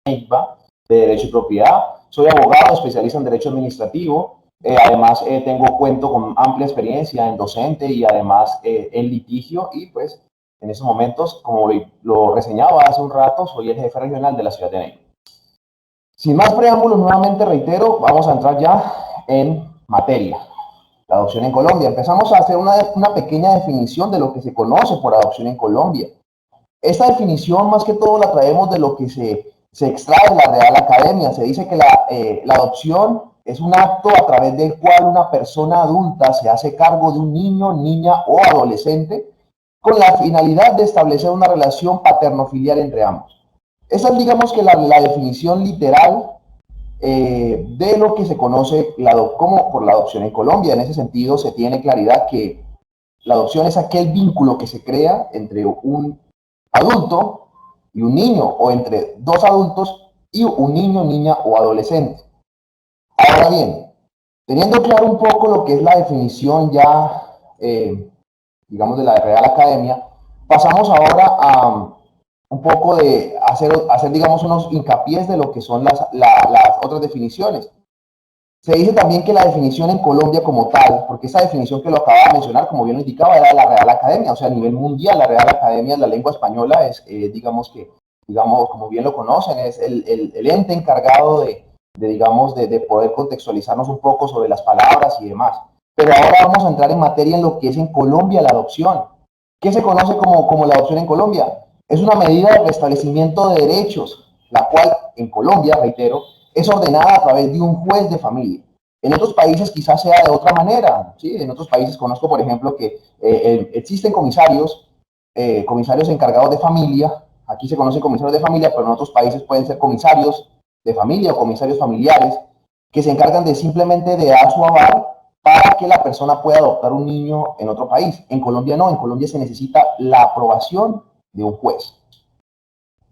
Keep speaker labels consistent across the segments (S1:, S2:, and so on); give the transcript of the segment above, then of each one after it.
S1: EICBA de Derecho y Propiedad. Soy abogado, especialista en Derecho Administrativo. Además, cuento con amplia experiencia en docente y además en litigio y pues en esos momentos, como lo reseñaba hace un rato, soy el jefe regional de la ciudad de Neiva. Sin más preámbulos, nuevamente reitero, vamos a entrar ya en materia. La adopción en Colombia. Empezamos a hacer una pequeña definición de lo que se conoce por adopción en Colombia. Esta definición, más que todo, la traemos de lo que se extrae de la Real Academia. Se dice que la adopción es un acto a través del cual una persona adulta se hace cargo de un niño, niña o adolescente con la finalidad de establecer una relación paterno-filial entre ambos. Esa es, digamos, que la definición literal de lo que se conoce como por la adopción en Colombia. En ese sentido, se tiene claridad que la adopción es aquel vínculo que se crea entre un adulto y un niño, o entre dos adultos y un niño, niña o adolescente. Ahora bien, teniendo claro un poco lo que es la definición ya, digamos, de la Real Academia, pasamos ahora a un poco de hacer digamos, unos hincapiés de lo que son las otras definiciones. Se dice también que la definición en Colombia como tal, porque esa definición que lo acababa de mencionar, como bien lo indicaba, era de la Real Academia, o sea, a nivel mundial, la Real Academia de la Lengua Española es, digamos, como bien lo conocen, es el ente encargado de poder contextualizarnos un poco sobre las palabras y demás. Pero ahora vamos a entrar en materia en lo que es en Colombia la adopción. ¿Qué se conoce como la adopción en Colombia? Es una medida de restablecimiento de derechos, la cual en Colombia, reitero, es ordenada a través de un juez de familia. En otros países quizás sea de otra manera, ¿sí? En otros países conozco, por ejemplo, que existen comisarios encargados de familia. Aquí se conocen comisarios de familia, pero en otros países pueden ser comisarios de familia o comisarios familiares que se encargan de simplemente de dar su aval para que la persona pueda adoptar un niño en otro país. En Colombia no, en Colombia se necesita la aprobación de un juez.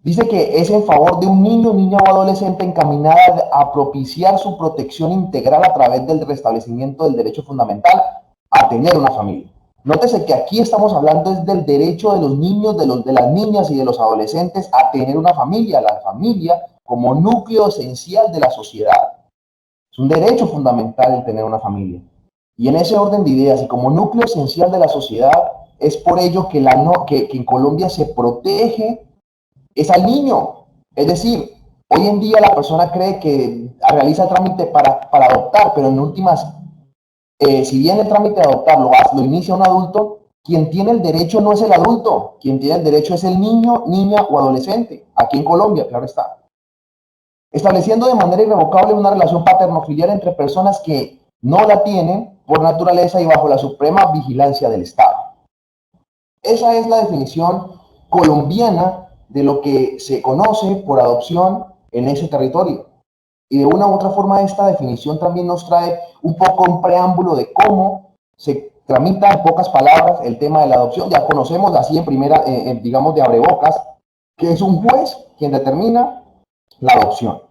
S1: Dice que es en favor de un niño, niña o adolescente encaminada a propiciar su protección integral a través del restablecimiento del derecho fundamental a tener una familia. Nótese que aquí estamos hablando es del derecho de los niños, de las niñas y de los adolescentes a tener una familia, la familia como núcleo esencial de la sociedad. Es un derecho fundamental el tener una familia. Y en ese orden de ideas y como núcleo esencial de la sociedad, es por ello que en Colombia se protege es al niño. Es decir, hoy en día la persona cree que realiza el trámite para adoptar, pero en últimas, si bien el trámite de adoptar lo inicia un adulto, quien tiene el derecho no es el adulto, quien tiene el derecho es el niño, niña o adolescente, aquí en Colombia, claro está. Estableciendo de manera irrevocable una relación paterno-filial entre personas que no la tienen por naturaleza y bajo la suprema vigilancia del Estado. Esa es la definición colombiana de lo que se conoce por adopción en ese territorio. Y de una u otra forma esta definición también nos trae un poco un preámbulo de cómo se tramita en pocas palabras el tema de la adopción. Ya conocemos así en primera, digamos de abrebocas, que es un juez quien determina la adopción.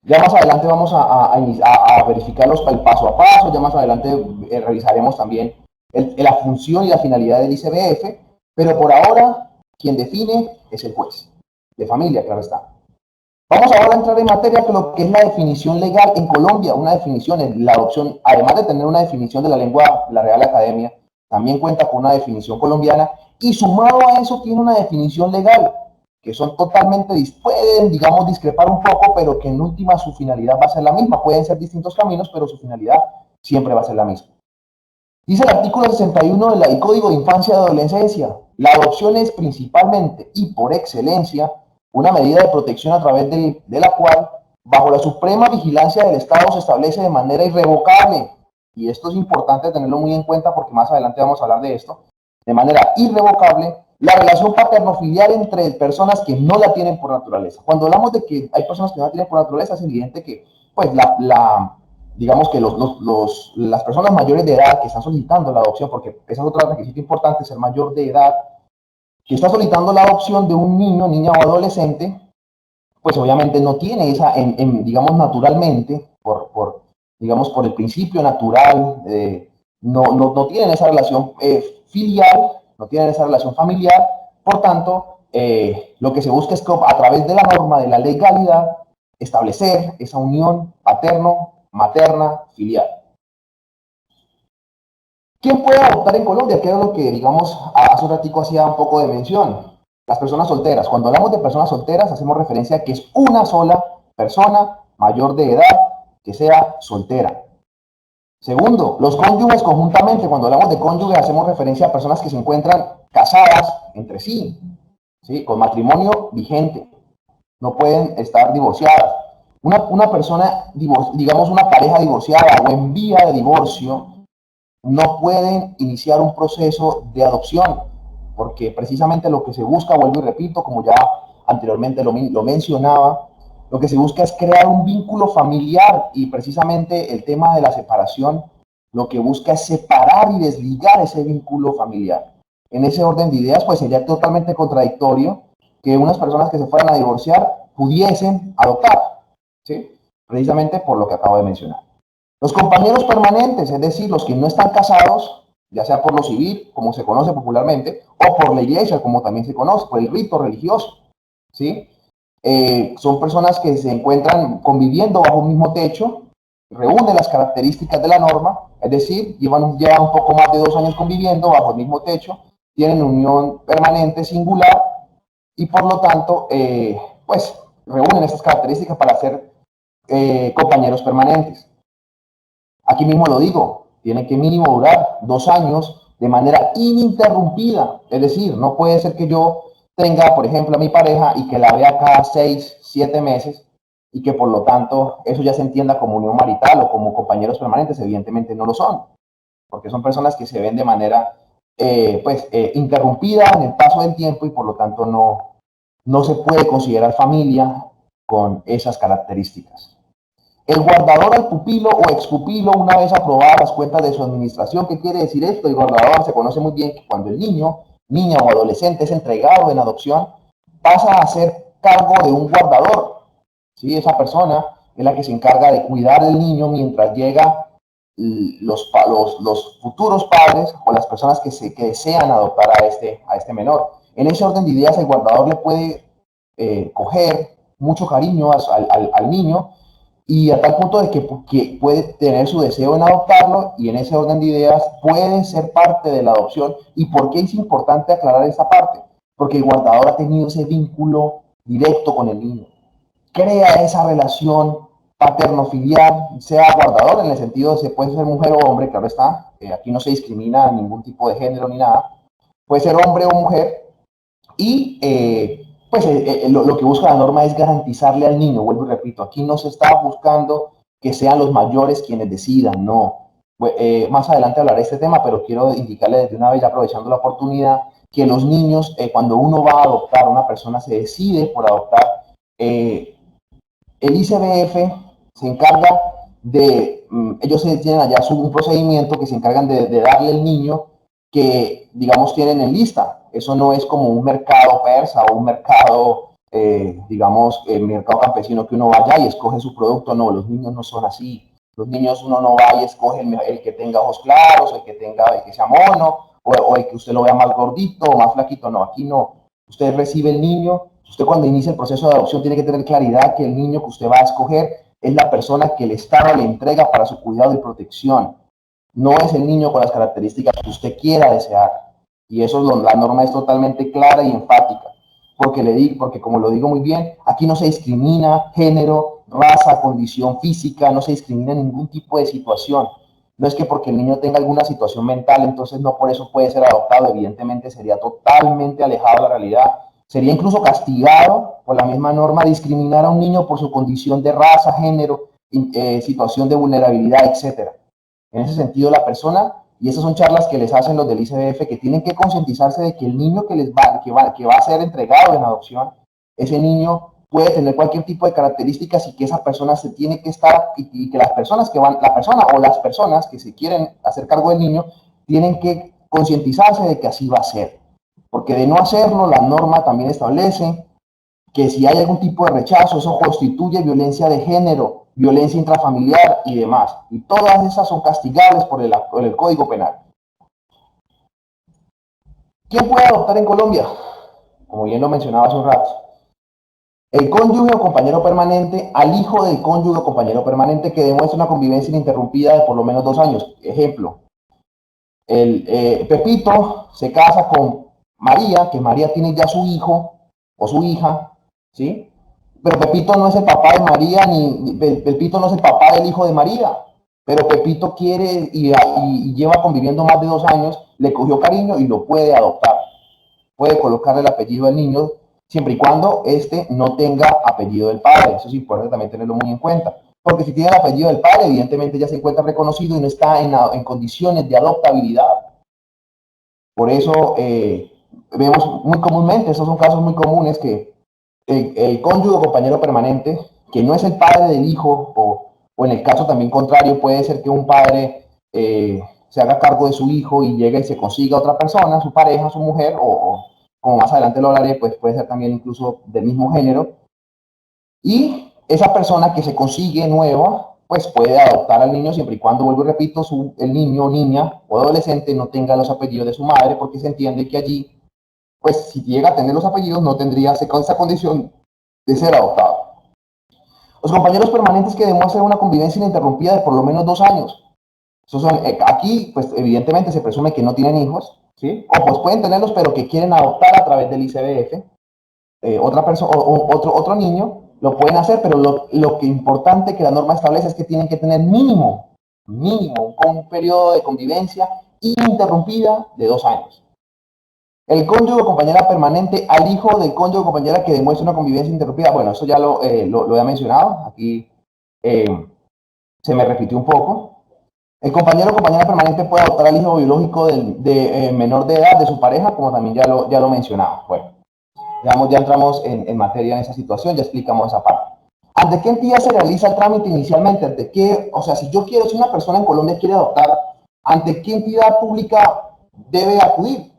S1: Ya más adelante vamos a verificarlos el paso a paso, ya más adelante revisaremos también la función y la finalidad del ICBF, pero por ahora quien define es el juez de familia, claro está. Vamos ahora a entrar en materia con lo que es la definición legal en Colombia. Una definición, la adopción, además de tener una definición de la lengua, la Real Academia, también cuenta con una definición colombiana y sumado a eso tiene una definición legal, que son totalmente, pueden, digamos, discrepar un poco, pero que en última su finalidad va a ser la misma. Pueden ser distintos caminos, pero su finalidad siempre va a ser la misma. Dice el artículo 61 del Código de Infancia y Adolescencia, la adopción es principalmente y por excelencia una medida de protección a través de la cual, bajo la suprema vigilancia del Estado, se establece de manera irrevocable, y esto es importante tenerlo muy en cuenta porque más adelante vamos a hablar de esto, de manera irrevocable, la relación paterno-filial entre personas que no la tienen por naturaleza. Cuando hablamos de que hay personas que no la tienen por naturaleza, es evidente que pues digamos que las personas mayores de edad que están solicitando la adopción, porque ese es otro requisito importante, ser mayor de edad, que está solicitando la adopción de un niño, niña o adolescente, pues obviamente no tiene esa, digamos, naturalmente, digamos, por el principio natural, no tienen esa relación filial, no tienen esa relación familiar, por tanto, lo que se busca es que a través de la norma de la legalidad establecer esa unión paterno-materna filial. ¿Quién puede adoptar en Colombia? Que es lo que, digamos, hace un ratico hacía un poco de mención. Las personas solteras. Cuando hablamos de personas solteras, hacemos referencia a que es una sola persona mayor de edad que sea soltera. Segundo, los cónyuges conjuntamente. Cuando hablamos de cónyuges, hacemos referencia a personas que se encuentran casadas entre sí, ¿sí? Con matrimonio vigente. No pueden estar divorciadas. Una persona, digamos, una pareja divorciada o en vía de divorcio, no pueden iniciar un proceso de adopción, porque precisamente lo que se busca, vuelvo y repito, como ya anteriormente lo mencionaba, lo que se busca es crear un vínculo familiar y precisamente el tema de la separación lo que busca es separar y desligar ese vínculo familiar. En ese orden de ideas, pues sería totalmente contradictorio que unas personas que se fueran a divorciar pudiesen adoptar, ¿sí? Precisamente por lo que acabo de mencionar. Los compañeros permanentes, es decir, los que no están casados, ya sea por lo civil, como se conoce popularmente, o por la iglesia, como también se conoce, por el rito religioso, ¿sí? Son personas que se encuentran conviviendo bajo un mismo techo, reúnen las características de la norma, es decir, llevan un poco más de 2 años conviviendo bajo el mismo techo, tienen unión permanente singular y por lo tanto, pues reúnen estas características para ser compañeros permanentes. Aquí mismo lo digo, tiene que mínimo durar 2 años de manera ininterrumpida. Es decir, no puede ser que yo tenga, por ejemplo, a mi pareja y que la vea cada 6, 7 meses y que por lo tanto eso ya se entienda como unión marital o como compañeros permanentes. Evidentemente no lo son, porque son personas que se ven de manera interrumpida en el paso del tiempo y por lo tanto no se puede considerar familia con esas características. El guardador al pupilo o expupilo, una vez aprobadas las cuentas de su administración. ¿Qué quiere decir esto? El guardador se conoce muy bien que cuando el niño, niña o adolescente es entregado en adopción, pasa a ser cargo de un guardador. ¿Sí? Esa persona es la que se encarga de cuidar del niño mientras llega los futuros padres o las personas que desean adoptar a este menor. En ese orden de ideas, el guardador le puede coger mucho cariño al niño y a tal punto de que puede tener su deseo en adoptarlo y en ese orden de ideas puede ser parte de la adopción. ¿Y por qué es importante aclarar esta parte? Porque el guardador ha tenido ese vínculo directo con el niño. Crea esa relación paterno-filial, sea guardador en el sentido de que puede ser mujer o hombre, claro está, aquí no se discrimina ningún tipo de género ni nada, puede ser hombre o mujer, y lo que busca la norma es garantizarle al niño, vuelvo y repito, aquí no se está buscando que sean los mayores quienes decidan, no. Más adelante hablaré de este tema, pero quiero indicarle desde una vez, ya aprovechando la oportunidad, que los niños, cuando uno va a adoptar, una persona se decide por adoptar, el ICBF se encarga de, ellos tienen allá un procedimiento que se encargan de darle al niño que, digamos, tienen en lista. Eso no es como un mercado persa o un mercado, mercado campesino que uno vaya y escoge su producto. No, los niños no son así. Los niños uno no va y escoge el que tenga ojos claros, el que sea mono, o el que usted lo vea más gordito o más flaquito. No, aquí no. Usted recibe el niño. Usted cuando inicia el proceso de adopción tiene que tener claridad que el niño que usted va a escoger es la persona que el Estado le entrega para su cuidado y protección. No es el niño con las características que usted quiera desear. Y eso la norma es totalmente clara y enfática. Porque como lo digo muy bien, aquí no se discrimina género, raza, condición física, no se discrimina ningún tipo de situación. No es que porque el niño tenga alguna situación mental, entonces no por eso puede ser adoptado. Evidentemente sería totalmente alejado de la realidad. Sería incluso castigado por la misma norma discriminar a un niño por su condición de raza, género, situación de vulnerabilidad, etc. En ese sentido, la persona, y esas son charlas que les hacen los del ICBF, que tienen que concientizarse de que el niño que va a ser entregado en adopción, ese niño puede tener cualquier tipo de características y que esa persona se tiene que estar, y que las personas que van, la persona o las personas que se quieren hacer cargo del niño, tienen que concientizarse de que así va a ser. Porque de no hacerlo, la norma también establece que si hay algún tipo de rechazo, eso constituye violencia de género, violencia intrafamiliar y demás. Y todas esas son castigables por el Código Penal. ¿Quién puede adoptar en Colombia? como bien lo mencionaba hace un rato, el cónyuge o compañero permanente al hijo del cónyuge o compañero permanente que demuestra una convivencia ininterrumpida de por lo menos 2 años. Ejemplo, Pepito se casa con María, que María tiene ya su hijo o su hija, ¿sí? Pero Pepito no es el papá de María, ni Pepito no es el papá del hijo de María, pero Pepito quiere y lleva conviviendo más de 2 años, le cogió cariño y lo puede adoptar. Puede colocarle el apellido al niño siempre y cuando este no tenga apellido del padre. Eso es importante también tenerlo muy en cuenta. Porque si tiene el apellido del padre, evidentemente ya se encuentra reconocido y no está en condiciones de adoptabilidad. Por eso vemos muy comúnmente, estos son casos muy comunes que el cónyuge o compañero permanente, que no es el padre del hijo, o en el caso también contrario, puede ser que un padre se haga cargo de su hijo y llegue y se consiga otra persona, su pareja, su mujer, o como más adelante lo hablaré, pues puede ser también incluso del mismo género. Y esa persona que se consigue nueva, pues puede adoptar al niño siempre y cuando, vuelvo y repito, el niño, niña o adolescente no tenga los apellidos de su madre, porque se entiende que allí, pues si llega a tener los apellidos, no tendría esa condición de ser adoptado. Los compañeros permanentes que demuestran una convivencia ininterrumpida de por lo menos 2 años. Esos son, aquí, pues evidentemente se presume que no tienen hijos, ¿sí? O pues pueden tenerlos, pero que quieren adoptar a través del ICBF. Otra persona, otro niño, lo pueden hacer, pero lo que importante que la norma establece es que tienen que tener mínimo, un periodo de convivencia ininterrumpida de 2 años. El cónyuge o compañera permanente al hijo del cónyuge o compañera que demuestra una convivencia interrumpida. Bueno, eso ya lo he mencionado. Aquí se me repitió un poco. El compañero o compañera permanente puede adoptar al hijo biológico de menor de edad de su pareja, como también ya lo mencionaba. Bueno, digamos, ya entramos en materia en esa situación, ya explicamos esa parte. ¿Ante qué entidad se realiza el trámite inicialmente? ¿Ante qué? O sea, si yo quiero, si una persona en Colombia quiere adoptar, ¿ante qué entidad pública debe acudir?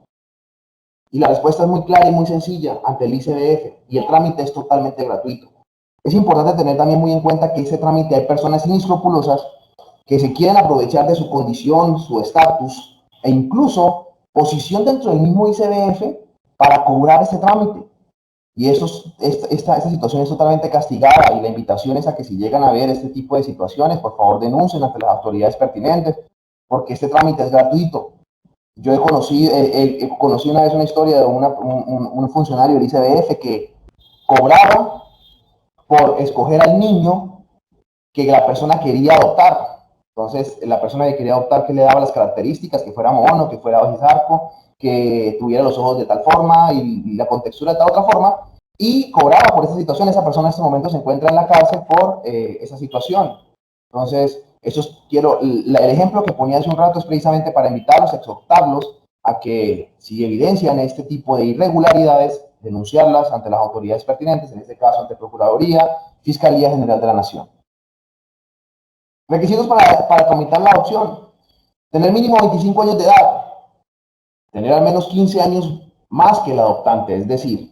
S1: Y la respuesta es muy clara y muy sencilla, ante el ICBF, y el trámite es totalmente gratuito. Es importante tener también muy en cuenta que ese trámite hay personas inescrupulosas que se quieren aprovechar de su condición, su estatus e incluso posición dentro del mismo ICBF para cobrar ese trámite. Y esta situación es totalmente castigada y la invitación es a que si llegan a ver este tipo de situaciones, por favor denuncien ante las autoridades pertinentes, porque este trámite es gratuito. Yo conocí una vez una historia de un funcionario del ICBF que cobraba por escoger al niño que la persona quería adoptar. Entonces, la persona que quería adoptar, que le daba las características, que fuera mono, que fuera ojizarco, que tuviera los ojos de tal forma y la contextura de tal otra forma, y cobraba por esa situación. Esa persona en este momento se encuentra en la cárcel por esa situación. Entonces, el ejemplo que ponía hace un rato es precisamente para invitarlos, exhortarlos a que si evidencian este tipo de irregularidades, denunciarlas ante las autoridades pertinentes, en este caso ante Procuraduría, Fiscalía General de la Nación. Requisitos para tramitar la adopción. Tener mínimo 25 años de edad. Tener al menos 15 años más que el adoptante. Es decir,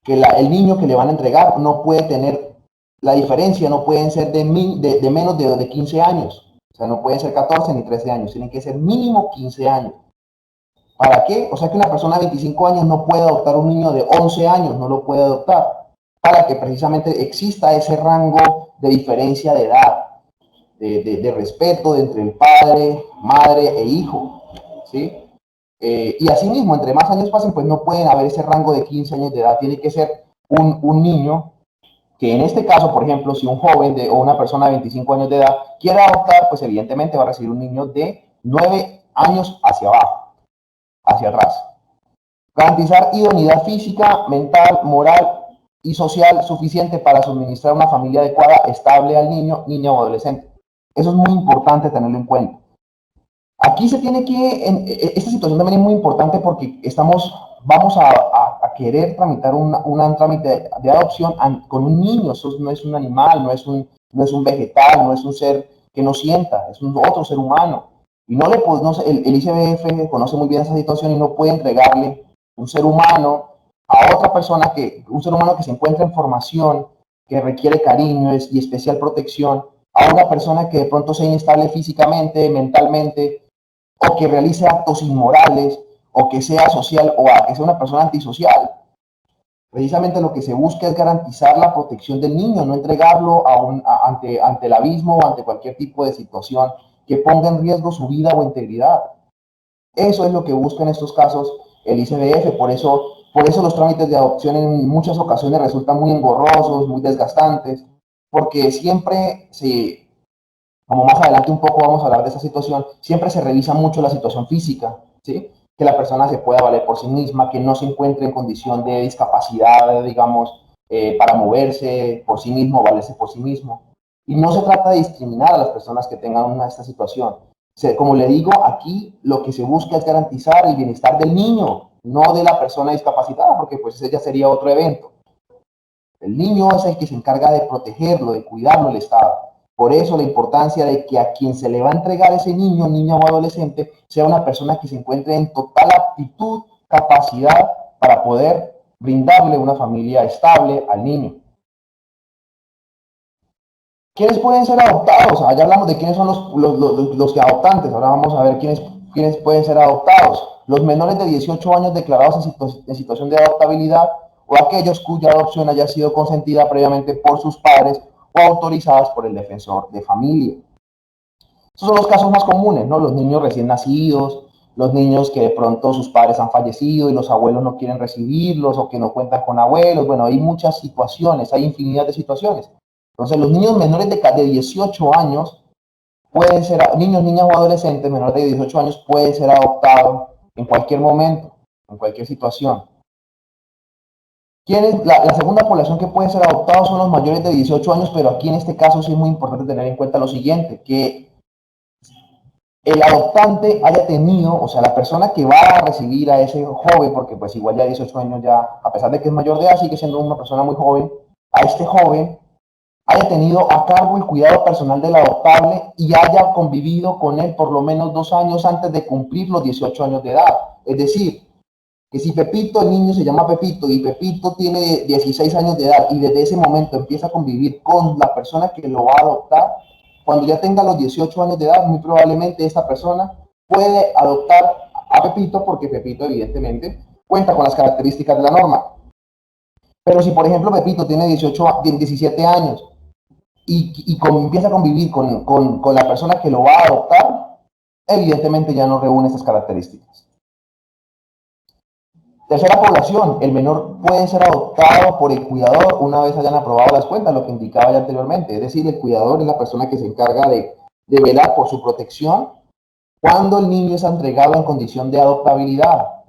S1: que el niño que le van a entregar no puede tener, la diferencia no pueden ser de menos de 15 años. O sea, no pueden ser 14 ni 13 años. Tienen que ser mínimo 15 años. ¿Para qué? O sea que una persona de 25 años no puede adoptar un niño de 11 años, no lo puede adoptar. Para que precisamente exista ese rango de diferencia de edad. De respeto entre el padre, madre e hijo, ¿sí? Y asimismo, entre más años pasen, pues no pueden haber ese rango de 15 años de edad, tiene que ser un niño que en este caso, por ejemplo, si un joven o una persona de 25 años de edad quiere adoptar, pues evidentemente va a recibir un niño de 9 años hacia abajo, hacia atrás. Garantizar idoneidad física, mental, moral y social suficiente para suministrar una familia adecuada, estable al niño, niña o adolescente. Eso es muy importante tenerlo en cuenta. Aquí se tiene esta situación también es muy importante porque vamos a querer tramitar un trámite de adopción con un niño. Eso no es un animal, no es un vegetal, no es un ser que no sienta, es un otro ser humano. Y el ICBF conoce muy bien esa situación y no puede entregarle un ser humano a otra persona, un ser humano que se encuentra en formación, que requiere cariño y especial protección, a una persona que de pronto sea inestable físicamente, mentalmente, o que realice actos inmorales, o que sea social o a que sea una persona antisocial. Precisamente lo que se busca es garantizar la protección del niño, no entregarlo ante el abismo o ante cualquier tipo de situación que ponga en riesgo su vida o integridad. Eso es lo que busca en estos casos el ICBF, por eso los trámites de adopción en muchas ocasiones resultan muy engorrosos, muy desgastantes, porque siempre como más adelante un poco vamos a hablar de esa situación, siempre se revisa mucho la situación física, ¿sí? Que la persona se pueda valer por sí misma, que no se encuentre en condición de discapacidad, digamos, para moverse por sí mismo, valerse por sí mismo. Y no se trata de discriminar a las personas que tengan esta situación. Como le digo, aquí lo que se busca es garantizar el bienestar del niño, no de la persona discapacitada, porque pues ese ya sería otro evento. El niño es el que se encarga de protegerlo, de cuidarlo el Estado. Por eso la importancia de que a quien se le va a entregar ese niño, niña o adolescente, sea una persona que se encuentre en total aptitud, capacidad para poder brindarle una familia estable al niño. ¿Quiénes pueden ser adoptados? Ya hablamos de quiénes son los adoptantes. Ahora vamos a ver quiénes pueden ser adoptados. Los menores de 18 años declarados en situación de adoptabilidad o aquellos cuya adopción haya sido consentida previamente por sus padres o autorizadas por el defensor de familia. Estos son los casos más comunes, ¿no? Los niños recién nacidos, los niños que de pronto sus padres han fallecido y los abuelos no quieren recibirlos o que no cuentan con abuelos. Bueno, hay muchas situaciones, hay infinidad de situaciones. Entonces, los niños menores de 18 años pueden ser, niños, niñas o adolescentes menores de 18 años pueden ser adoptados en cualquier momento, en cualquier situación. La segunda población que puede ser adoptados son los mayores de 18 años, pero aquí en este caso sí es muy importante tener en cuenta lo siguiente, que el adoptante haya tenido, o sea, la persona que va a recibir a ese joven, porque pues igual ya 18 años ya, a pesar de que es mayor de edad, sigue siendo una persona muy joven, a este joven haya tenido a cargo el cuidado personal del adoptable y haya convivido con él por lo menos 2 años antes de cumplir los 18 años de edad. Es decir, que si Pepito, el niño se llama Pepito y Pepito tiene 16 años de edad y desde ese momento empieza a convivir con la persona que lo va a adoptar, cuando ya tenga los 18 años de edad, muy probablemente esta persona puede adoptar a Pepito porque Pepito evidentemente cuenta con las características de la norma. Pero si por ejemplo Pepito tiene 17 años empieza a convivir con la persona que lo va a adoptar, evidentemente ya no reúne estas características. Tercera población, el menor puede ser adoptado por el cuidador una vez hayan aprobado las cuentas, lo que indicaba ya anteriormente. Es decir, el cuidador es la persona que se encarga de velar por su protección cuando el niño es entregado en condición de adoptabilidad.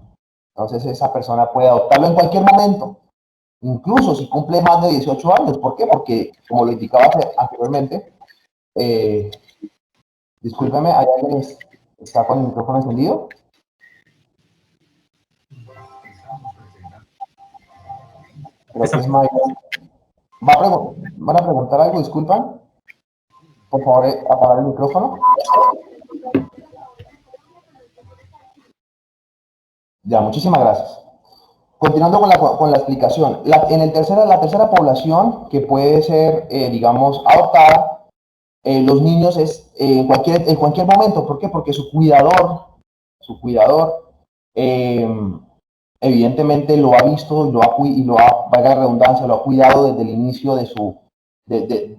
S1: Entonces esa persona puede adoptarlo en cualquier momento, incluso si cumple más de 18 años. ¿Por qué? Porque, como lo indicaba anteriormente, discúlpeme, ¿hay alguien que está con el micrófono encendido? Creo que es Maya. ¿Van a preguntar algo? Disculpan. Por favor, apagar el micrófono. Ya, muchísimas gracias. Continuando con la explicación, la tercera población que puede ser, digamos, adoptada, los niños es en cualquier momento. ¿Por qué? Porque su cuidador evidentemente lo ha visto valga la redundancia, lo ha cuidado desde el inicio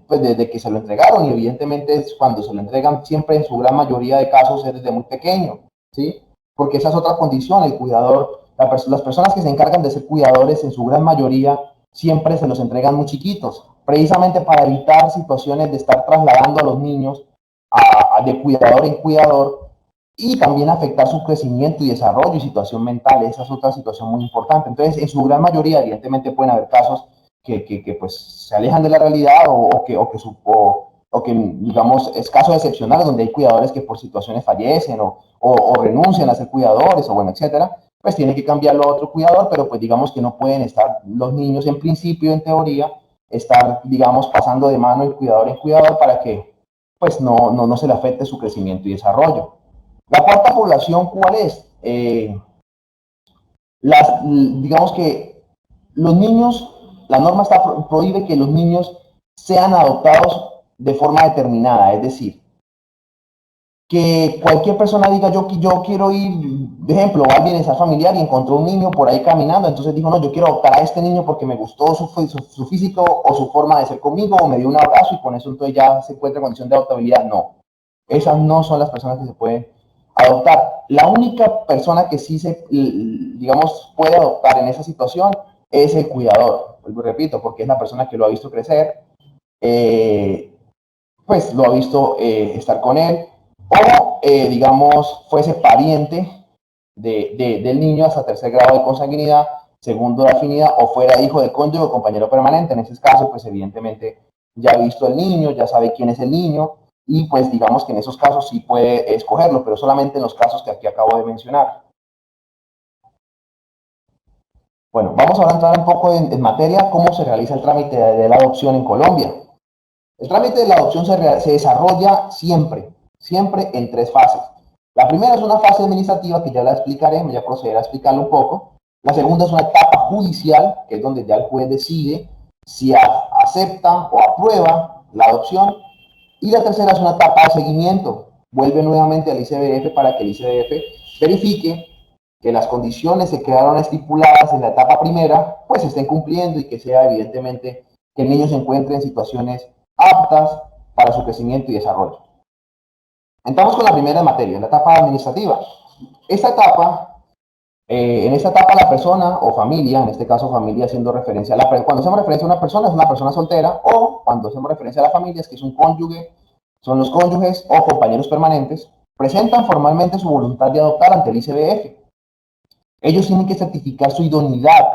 S1: pues desde que se lo entregaron, y evidentemente es cuando se lo entregan siempre en su gran mayoría de casos es desde muy pequeño, ¿sí? Porque esa es otra condición, el cuidador, las personas que se encargan de ser cuidadores en su gran mayoría siempre se los entregan muy chiquitos, precisamente para evitar situaciones de estar trasladando a los niños de cuidador en cuidador y también afectar su crecimiento y desarrollo y situación mental. Esa es otra situación muy importante. Entonces, en su gran mayoría, evidentemente pueden haber casos que pues se alejan de la realidad o que, digamos, es casos excepcionales donde hay cuidadores que por situaciones fallecen o renuncian a ser cuidadores o bueno, etcétera, pues tiene que cambiarlo a otro cuidador, pero pues digamos que no pueden estar los niños en principio, en teoría, estar, digamos, pasando de mano de cuidador en cuidador para que pues no se le afecte su crecimiento y desarrollo. La cuarta población, ¿cuál es? Digamos que los niños, la norma prohíbe que los niños sean adoptados de forma determinada, es decir, que cualquier persona diga, yo quiero ir, de ejemplo, va al bienestar familiar y encontró un niño por ahí caminando, entonces dijo, no, yo quiero adoptar a este niño porque me gustó su físico o su forma de ser conmigo, o me dio un abrazo y con eso entonces ya se encuentra en condición de adoptabilidad. No, esas no son las personas que se pueden adoptar. La única persona que sí se, digamos, puede adoptar en esa situación es el cuidador, vuelvo y repito, porque es la persona que lo ha visto crecer, eh, pues lo ha visto estar con él, o digamos fuese pariente del niño hasta tercer grado de consanguinidad, segundo de afinidad, o fuera hijo de cónyuge o compañero permanente. En ese caso, pues evidentemente ya ha visto el niño, ya sabe quién es el niño, y pues digamos que en esos casos sí puede escogerlo, pero solamente en los casos que aquí acabo de mencionar. Bueno, vamos ahora a entrar un poco en materia, cómo se realiza el trámite de la adopción en Colombia. El trámite de la adopción se desarrolla siempre en tres fases. La primera es una fase administrativa que ya la explicaré, voy a proceder a explicarlo un poco. La segunda es una etapa judicial, que es donde ya el juez decide si acepta o aprueba la adopción. Y la tercera es una etapa de seguimiento. Vuelve nuevamente al ICBF para que el ICBF verifique que las condiciones que quedaron estipuladas en la etapa primera pues se estén cumpliendo y que sea evidentemente que el niño se encuentre en situaciones aptas para su crecimiento y desarrollo. Entramos con la primera materia, la etapa administrativa. Esta etapa, en esta etapa la persona o familia, en este caso familia haciendo referencia a cuando hacemos referencia a una persona es una persona soltera, o cuando hacemos referencia a la familia es que es un cónyuge, son los cónyuges o compañeros permanentes, presentan formalmente su voluntad de adoptar ante el ICBF. Ellos tienen que certificar su idoneidad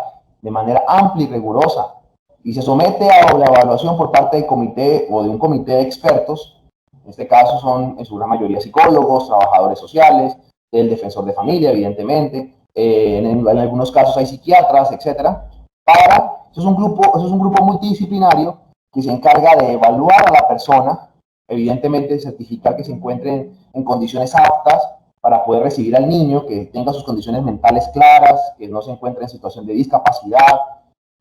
S1: de manera amplia y rigurosa y se somete a la evaluación por parte del comité o de un comité de expertos. En este caso son en su gran mayoría psicólogos, trabajadores sociales, el defensor de familia, evidentemente, en algunos casos hay psiquiatras, etcétera. Eso es un grupo multidisciplinario que se encarga de evaluar a la persona, evidentemente certificar que se encuentren en condiciones aptas para poder recibir al niño, que tenga sus condiciones mentales claras, que no se encuentre en situación de discapacidad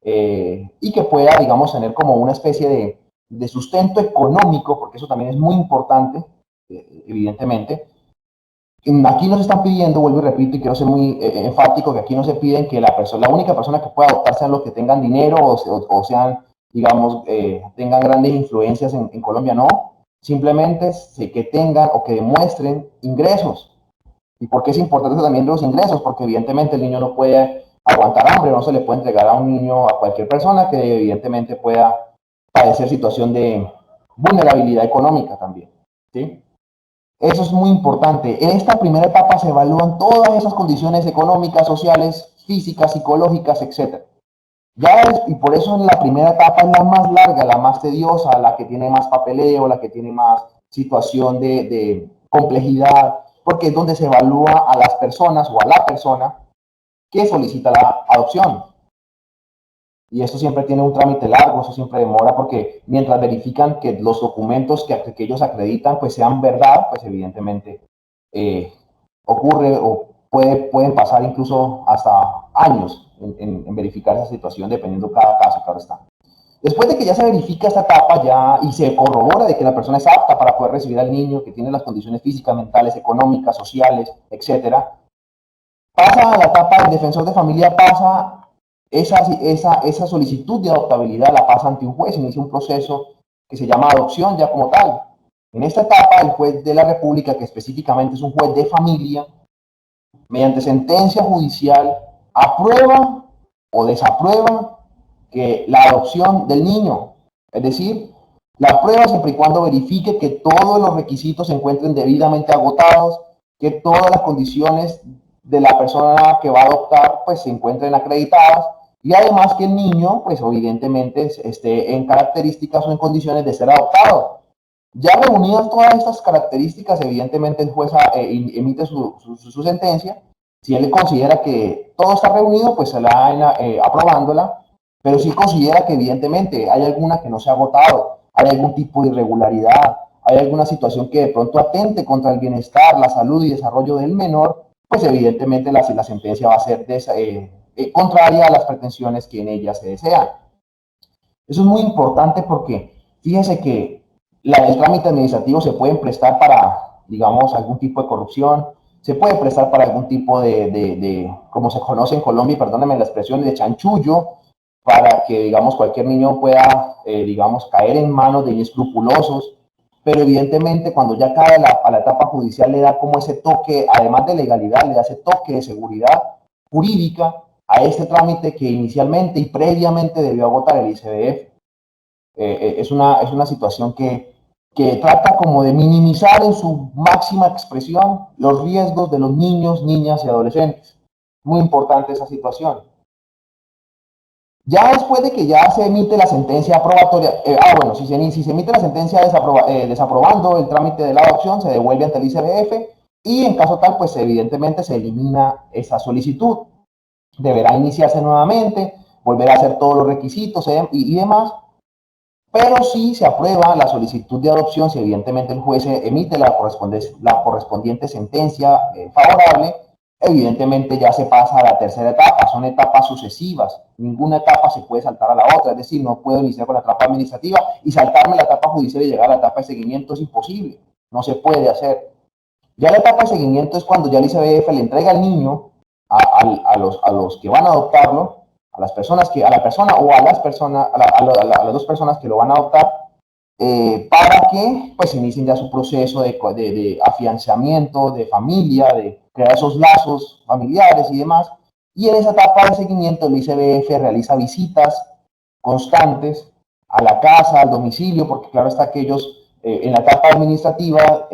S1: y que pueda, digamos, tener como una especie de sustento económico, porque eso también es muy importante, evidentemente. Aquí nos están pidiendo, vuelvo y repito, y quiero ser muy enfático, que aquí no se piden que la única persona que pueda adoptar sean los que tengan dinero o sean, digamos, tengan grandes influencias en Colombia, no. Simplemente que tengan o que demuestren ingresos. ¿Y por qué es importante también los ingresos? Porque evidentemente el niño no puede aguantar hambre, no se le puede entregar a un niño, a cualquier persona que evidentemente pueda padecer situación de vulnerabilidad económica también. ¿Sí? Eso es muy importante. En esta primera etapa se evalúan todas esas condiciones económicas, sociales, físicas, psicológicas, etc. Y por eso en la primera etapa es la más larga, la más tediosa, la que tiene más papeleo, la que tiene más situación de complejidad, porque es donde se evalúa a las personas o a la persona que solicita la adopción. Y esto siempre tiene un trámite largo, eso siempre demora, porque mientras verifican que los documentos que ellos acreditan pues sean verdad, pues evidentemente ocurre o pueden pasar incluso hasta años en verificar esa situación, dependiendo cada caso, claro está. Después de que ya se verifica esta etapa ya y se corrobora de que la persona es apta para poder recibir al niño, que tiene las condiciones físicas, mentales, económicas, sociales, etcétera, pasa a la etapa del defensor de familia, pasa esa solicitud de adoptabilidad, la pasa ante un juez, inicia un proceso que se llama adopción ya como tal. En esta etapa, el juez de la República, que específicamente es un juez de familia, mediante sentencia judicial, aprueba o desaprueba que la adopción del niño, es decir, la aprueba siempre y cuando verifique que todos los requisitos se encuentren debidamente agotados, que todas las condiciones de la persona que va a adoptar pues se encuentren acreditadas y además que el niño pues evidentemente esté en características o en condiciones de ser adoptado. Ya reunidas todas estas características, evidentemente el juez emite su sentencia. Si él considera que todo está reunido, pues se la aprobándola, pero si considera que evidentemente hay alguna que no se ha agotado, hay algún tipo de irregularidad, hay alguna situación que de pronto atente contra el bienestar, la salud y desarrollo del menor, pues evidentemente la sentencia va a ser contraria a las pretensiones que en ella se desean. Eso es muy importante porque fíjese que el trámite administrativo se pueden prestar para digamos, algún tipo de corrupción, se puede prestar para algún tipo como se conoce en Colombia, y perdónenme la expresión, de chanchullo, para que, digamos, cualquier niño pueda, digamos, caer en manos de inescrupulosos. Pero evidentemente cuando ya cae a la etapa judicial le da como ese toque, además de legalidad, le da ese toque de seguridad jurídica a este trámite que inicialmente y previamente debió agotar el ICBF. Es una situación que trata como de minimizar en su máxima expresión los riesgos de los niños, niñas y adolescentes. Muy importante esa situación. Ya después de que ya se emite la sentencia aprobatoria, bueno, si se emite la sentencia desaprobando el trámite de la adopción, se devuelve ante el ICBF y en caso tal, pues evidentemente se elimina esa solicitud. Deberá iniciarse nuevamente, volver a hacer todos los requisitos y demás, pero si se aprueba la solicitud de adopción, si evidentemente el juez emite la correspondiente sentencia favorable, evidentemente ya se pasa a la tercera etapa. Son etapas sucesivas. Ninguna etapa se puede saltar a la otra. Es decir, no puedo iniciar con la etapa administrativa y saltarme la etapa judicial y llegar a la etapa de seguimiento. Es imposible. No se puede hacer. Ya la etapa de seguimiento es cuando ya el ICBF le entrega al niño a los que van a adoptarlo, a las personas a la persona o a las personas, a las dos personas que lo van a adoptar, para que pues inicien ya su proceso de afianzamiento de familia, de crear esos lazos familiares y demás. Y en esa etapa de seguimiento el ICBF realiza visitas constantes a la casa, al domicilio, porque claro está que ellos en la etapa administrativa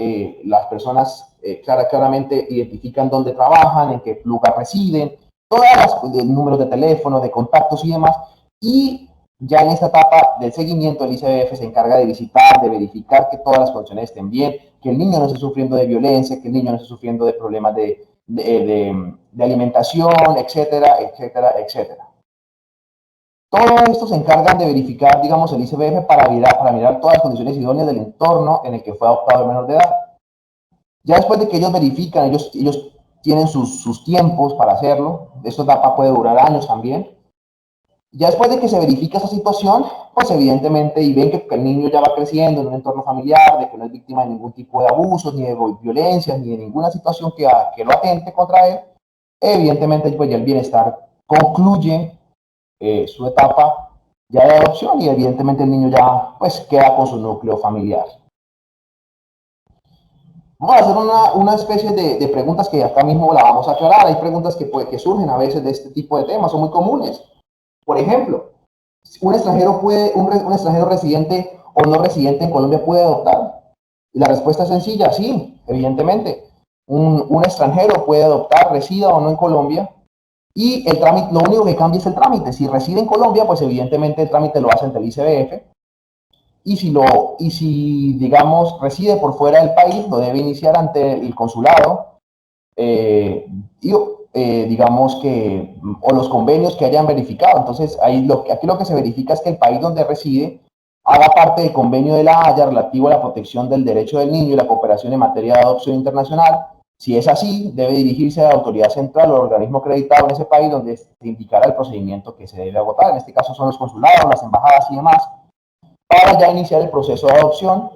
S1: las personas claramente identifican dónde trabajan, en qué lugar residen, todas las números de teléfono, de contactos y demás, y ya en esta etapa del seguimiento, el ICBF se encarga de visitar, de verificar que todas las condiciones estén bien, que el niño no esté sufriendo de violencia, que el niño no esté sufriendo de problemas de alimentación, etcétera, etcétera, etcétera. Todo esto se encargan de verificar, digamos, el ICBF para mirar todas las condiciones idóneas del entorno en el que fue adoptado el menor de edad. Ya después de que ellos verifican, ellos tienen sus tiempos para hacerlo, esta etapa puede durar años también. Ya después de que se verifica esa situación, pues evidentemente, y ven que el niño ya va creciendo en un entorno familiar, de que no es víctima de ningún tipo de abusos, ni de violencia, ni de ninguna situación que lo atente contra él, evidentemente pues ya el bienestar concluye su etapa ya de adopción y evidentemente el niño ya pues queda con su núcleo familiar. Vamos a hacer una especie de preguntas que acá mismo la vamos a aclarar. Hay preguntas que surgen a veces de este tipo de temas, son muy comunes. Por ejemplo, un extranjero residente o no residente en Colombia puede adoptar. Y la respuesta es sencilla, sí, evidentemente. Un extranjero puede adoptar, resida o no en Colombia, y el trámite, lo único que cambia es el trámite. Si reside en Colombia, pues evidentemente el trámite lo hace ante el ICBF. Y si, digamos, reside por fuera del país, lo debe iniciar ante el consulado. Y digamos que, o los convenios que hayan verificado. Entonces, aquí lo que se verifica es que el país donde reside haga parte del convenio de la Haya relativo a la protección del derecho del niño y la cooperación en materia de adopción internacional. Si es así, debe dirigirse a la autoridad central o al organismo acreditado en ese país donde se indicará el procedimiento que se debe agotar. En este caso son los consulados, las embajadas y demás. Para ya iniciar el proceso de adopción,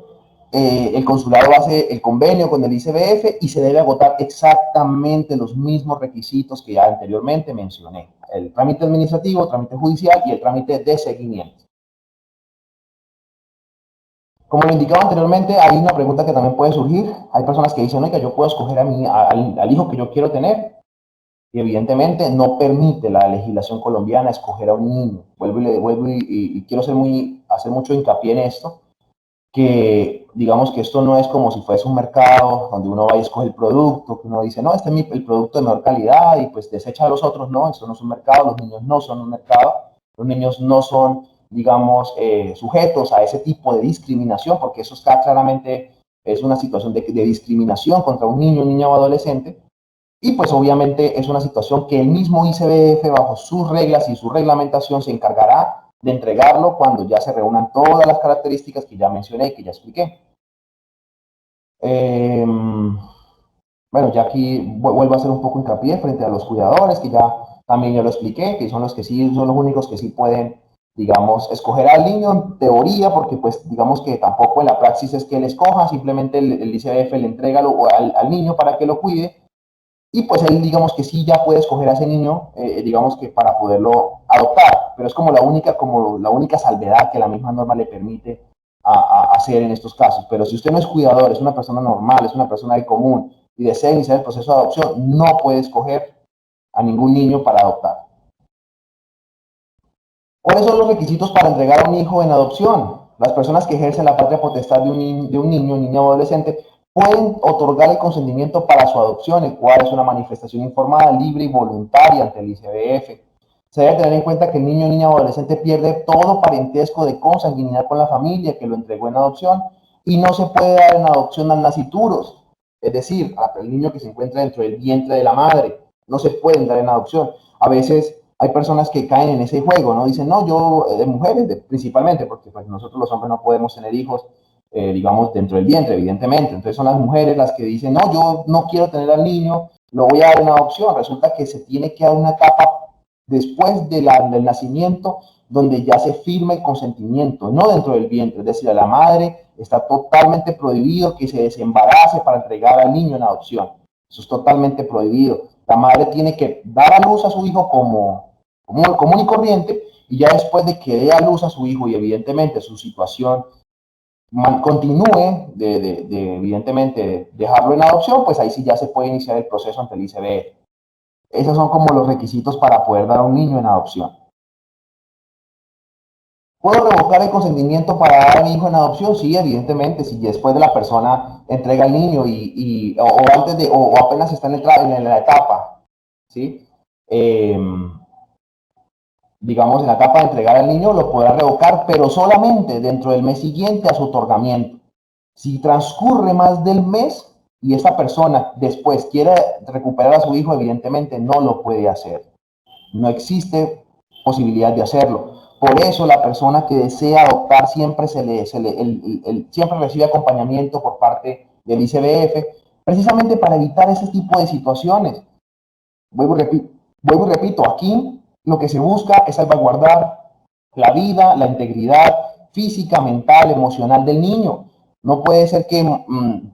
S1: el consulado hace el convenio con el ICBF y se debe agotar exactamente los mismos requisitos que ya anteriormente mencioné. El trámite administrativo, el trámite judicial y el trámite de seguimiento. Como lo indicaba anteriormente, hay una pregunta que también puede surgir. Hay personas que dicen, oiga, yo puedo escoger al hijo que yo quiero tener. Y evidentemente no permite la legislación colombiana escoger a un niño. Vuelvo y quiero hacer mucho hincapié en esto, que digamos que esto no es como si fuese un mercado donde uno va y escoge el producto, que uno dice, no, este es el producto de mejor calidad y pues desecha a los otros. No, esto no es un mercado, los niños no son un mercado, los niños no son, digamos, sujetos a ese tipo de discriminación, porque eso está claramente, es una situación de discriminación contra un niño o adolescente. Y pues obviamente es una situación que el mismo ICBF, bajo sus reglas y su reglamentación, se encargará de entregarlo cuando ya se reúnan todas las características que ya mencioné y que ya expliqué. Bueno, ya aquí vuelvo a hacer un poco hincapié frente a los cuidadores, que ya también ya lo expliqué, que son los que sí, son los únicos que sí pueden, digamos, escoger al niño en teoría, porque pues digamos que tampoco en la praxis es que él escoja, simplemente el ICBF le entrega al niño para que lo cuide, y pues él digamos que sí ya puede escoger a ese niño, digamos que para poderlo adoptar, pero es como la única salvedad que la misma norma le permite a hacer en estos casos. Pero si usted no es cuidador, es una persona normal, es una persona del común y desea iniciar el proceso de adopción, no puede escoger a ningún niño para adoptar. ¿Cuáles son los requisitos para entregar a un hijo en adopción? Las personas que ejercen la patria potestad de un niño o adolescente pueden otorgar el consentimiento para su adopción, el cual es una manifestación informada, libre y voluntaria ante el ICBF. Se debe tener en cuenta que el niño, niña o adolescente pierde todo parentesco de consanguinidad con la familia que lo entregó en adopción y no se puede dar en adopción al nacituros, es decir, al niño que se encuentra dentro del vientre de la madre. No se pueden dar en adopción. A veces hay personas que caen en ese juego, ¿no? Dicen, no, yo, de mujeres principalmente, porque pues, nosotros los hombres no podemos tener hijos, digamos, dentro del vientre, evidentemente. Entonces son las mujeres las que dicen, no, yo no quiero tener al niño, lo voy a dar en adopción. Resulta que se tiene que dar una etapa después del nacimiento donde ya se firma el consentimiento, no dentro del vientre, es decir, a la madre está totalmente prohibido que se desembarace para entregar al niño en adopción. Eso es totalmente prohibido. La madre tiene que dar a luz a su hijo como común y corriente, y ya después de que dé a luz a su hijo y evidentemente su situación continúe evidentemente dejarlo en adopción, pues ahí sí ya se puede iniciar el proceso ante el ICBF. Esos son como los requisitos para poder dar a un niño en adopción. ¿Puedo revocar el consentimiento para dar a mi hijo en adopción? Sí, evidentemente, si después de la persona entrega al niño o antes de, o apenas está en la etapa, ¿sí? Digamos, en la etapa de entregar al niño, lo podrá revocar, pero solamente dentro del mes siguiente a su otorgamiento. Si transcurre más del mes y esta persona después quiere recuperar a su hijo, evidentemente no lo puede hacer. No existe posibilidad de hacerlo. Por eso la persona que desea adoptar siempre, siempre recibe acompañamiento por parte del ICBF, precisamente para evitar ese tipo de situaciones. Vuelvo y repito, aquí lo que se busca es salvaguardar la vida, la integridad física, mental, emocional del niño. No puede ser que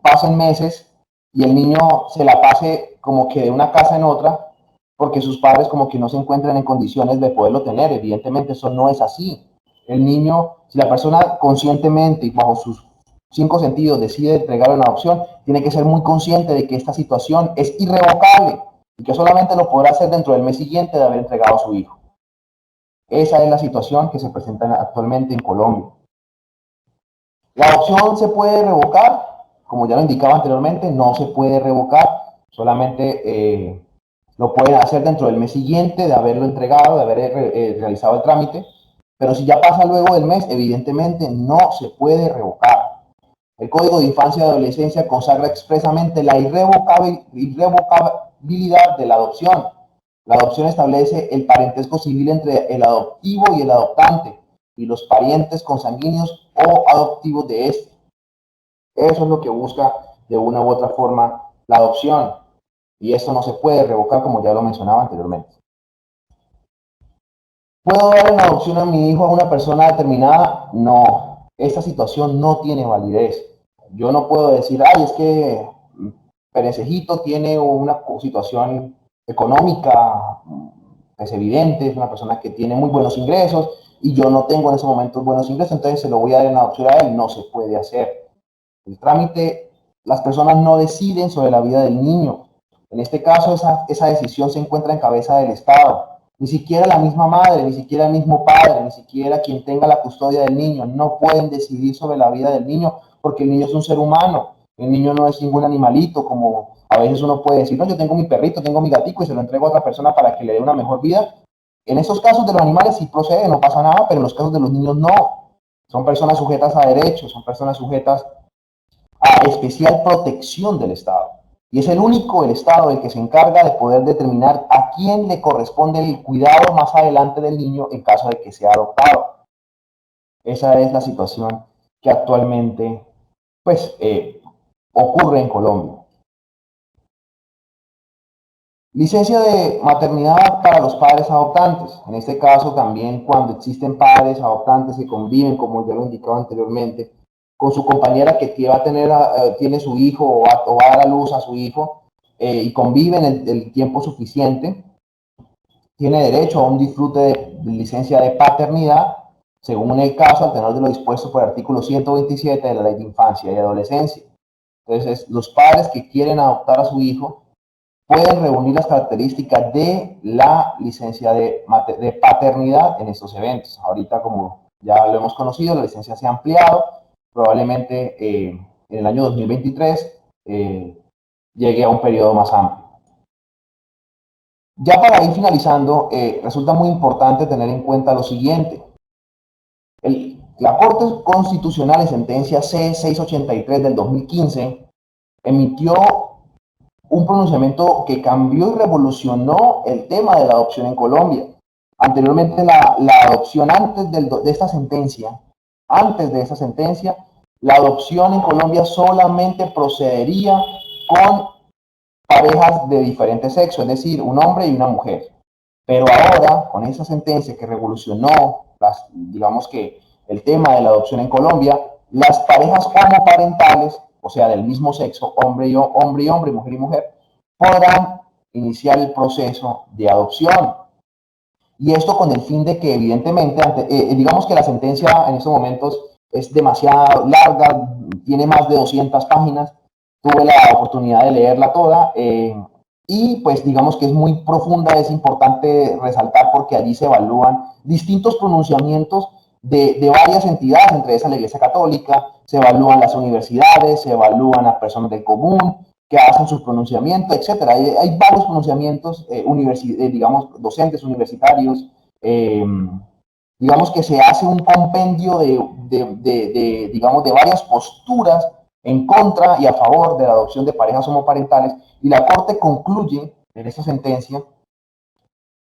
S1: pasen meses y el niño se la pase como que de una casa en otra porque sus padres como que no se encuentran en condiciones de poderlo tener. Evidentemente eso no es así. El niño, si la persona conscientemente y bajo sus cinco sentidos decide entregarlo en adopción, tiene que ser muy consciente de que esta situación es irrevocable y que solamente lo podrá hacer dentro del mes siguiente de haber entregado a su hijo. Esa es la situación que se presenta actualmente en Colombia. La adopción se puede revocar, como ya lo indicaba anteriormente, no se puede revocar, solamente lo pueden hacer dentro del mes siguiente de haberlo entregado, de haber realizado el trámite, pero si ya pasa luego del mes, evidentemente no se puede revocar. El Código de Infancia y Adolescencia consagra expresamente la irrevocabilidad de la adopción. La adopción establece el parentesco civil entre el adoptivo y el adoptante y los parientes consanguíneos o adoptivos de este. Eso es lo que busca de una u otra forma la adopción y esto no se puede revocar como ya lo mencionaba anteriormente. ¿Puedo dar en adopción a mi hijo a una persona determinada? No, esta situación no tiene validez. Yo no puedo decir, ay, es que Perecejito tiene una situación económica, es evidente, es una persona que tiene muy buenos ingresos y yo no tengo en ese momento buenos ingresos, entonces se lo voy a dar en adopción a él. No se puede hacer. El trámite, las personas no deciden sobre la vida del niño. En este caso, esa decisión se encuentra en cabeza del Estado. Ni siquiera la misma madre, ni siquiera el mismo padre, ni siquiera quien tenga la custodia del niño, no pueden decidir sobre la vida del niño porque el niño es un ser humano. El niño no es ningún animalito, como a veces uno puede decir, no, yo tengo mi perrito, tengo mi gatico y se lo entrego a otra persona para que le dé una mejor vida. En esos casos de los animales sí procede, no pasa nada, pero en los casos de los niños no. Son personas sujetas a derechos, son personas sujetas a especial protección del Estado. Y es el único el Estado el que se encarga de poder determinar a quién le corresponde el cuidado más adelante del niño en caso de que sea adoptado. Esa es la situación que actualmente pues, ocurre en Colombia. Licencia de maternidad para los padres adoptantes. En este caso también cuando existen padres adoptantes que conviven, como ya lo indicaba anteriormente, con su compañera que va a tener, tiene su hijo o va a dar a luz a su hijo y conviven el tiempo suficiente, tiene derecho a un disfrute de licencia de paternidad, según el caso, al tenor de lo dispuesto por el artículo 127 de la Ley de Infancia y Adolescencia. Entonces, los padres que quieren adoptar a su hijo pueden reunir las características de la licencia de paternidad en estos eventos. Ahorita, como ya lo hemos conocido, la licencia se ha ampliado, probablemente en el año 2023 llegue a un periodo más amplio. Ya para ir finalizando, resulta muy importante tener en cuenta lo siguiente. La Corte Constitucional en sentencia C-683 del 2015 emitió un pronunciamiento que cambió y revolucionó el tema de la adopción en Colombia. Anteriormente la adopción de esta sentencia, antes de esa sentencia, la adopción en Colombia solamente procedería con parejas de diferente sexo, es decir, un hombre y una mujer. Pero ahora, con esa sentencia que revolucionó, digamos que el tema de la adopción en Colombia, las parejas homoparentales, o sea, del mismo sexo, hombre y hombre, mujer y mujer, podrán iniciar el proceso de adopción. Y esto con el fin de que, evidentemente, digamos que la sentencia en estos momentos es demasiado larga, tiene más de 200 páginas, tuve la oportunidad de leerla toda y pues digamos que es muy profunda, es importante resaltar porque allí se evalúan distintos pronunciamientos de varias entidades, entre esas la Iglesia Católica, se evalúan las universidades, se evalúan las personas del común, que hacen sus pronunciamientos, etcétera. Hay varios pronunciamientos, digamos, docentes universitarios, digamos que se hace un compendio digamos, de varias posturas en contra y a favor de la adopción de parejas homoparentales, y la Corte concluye en esa sentencia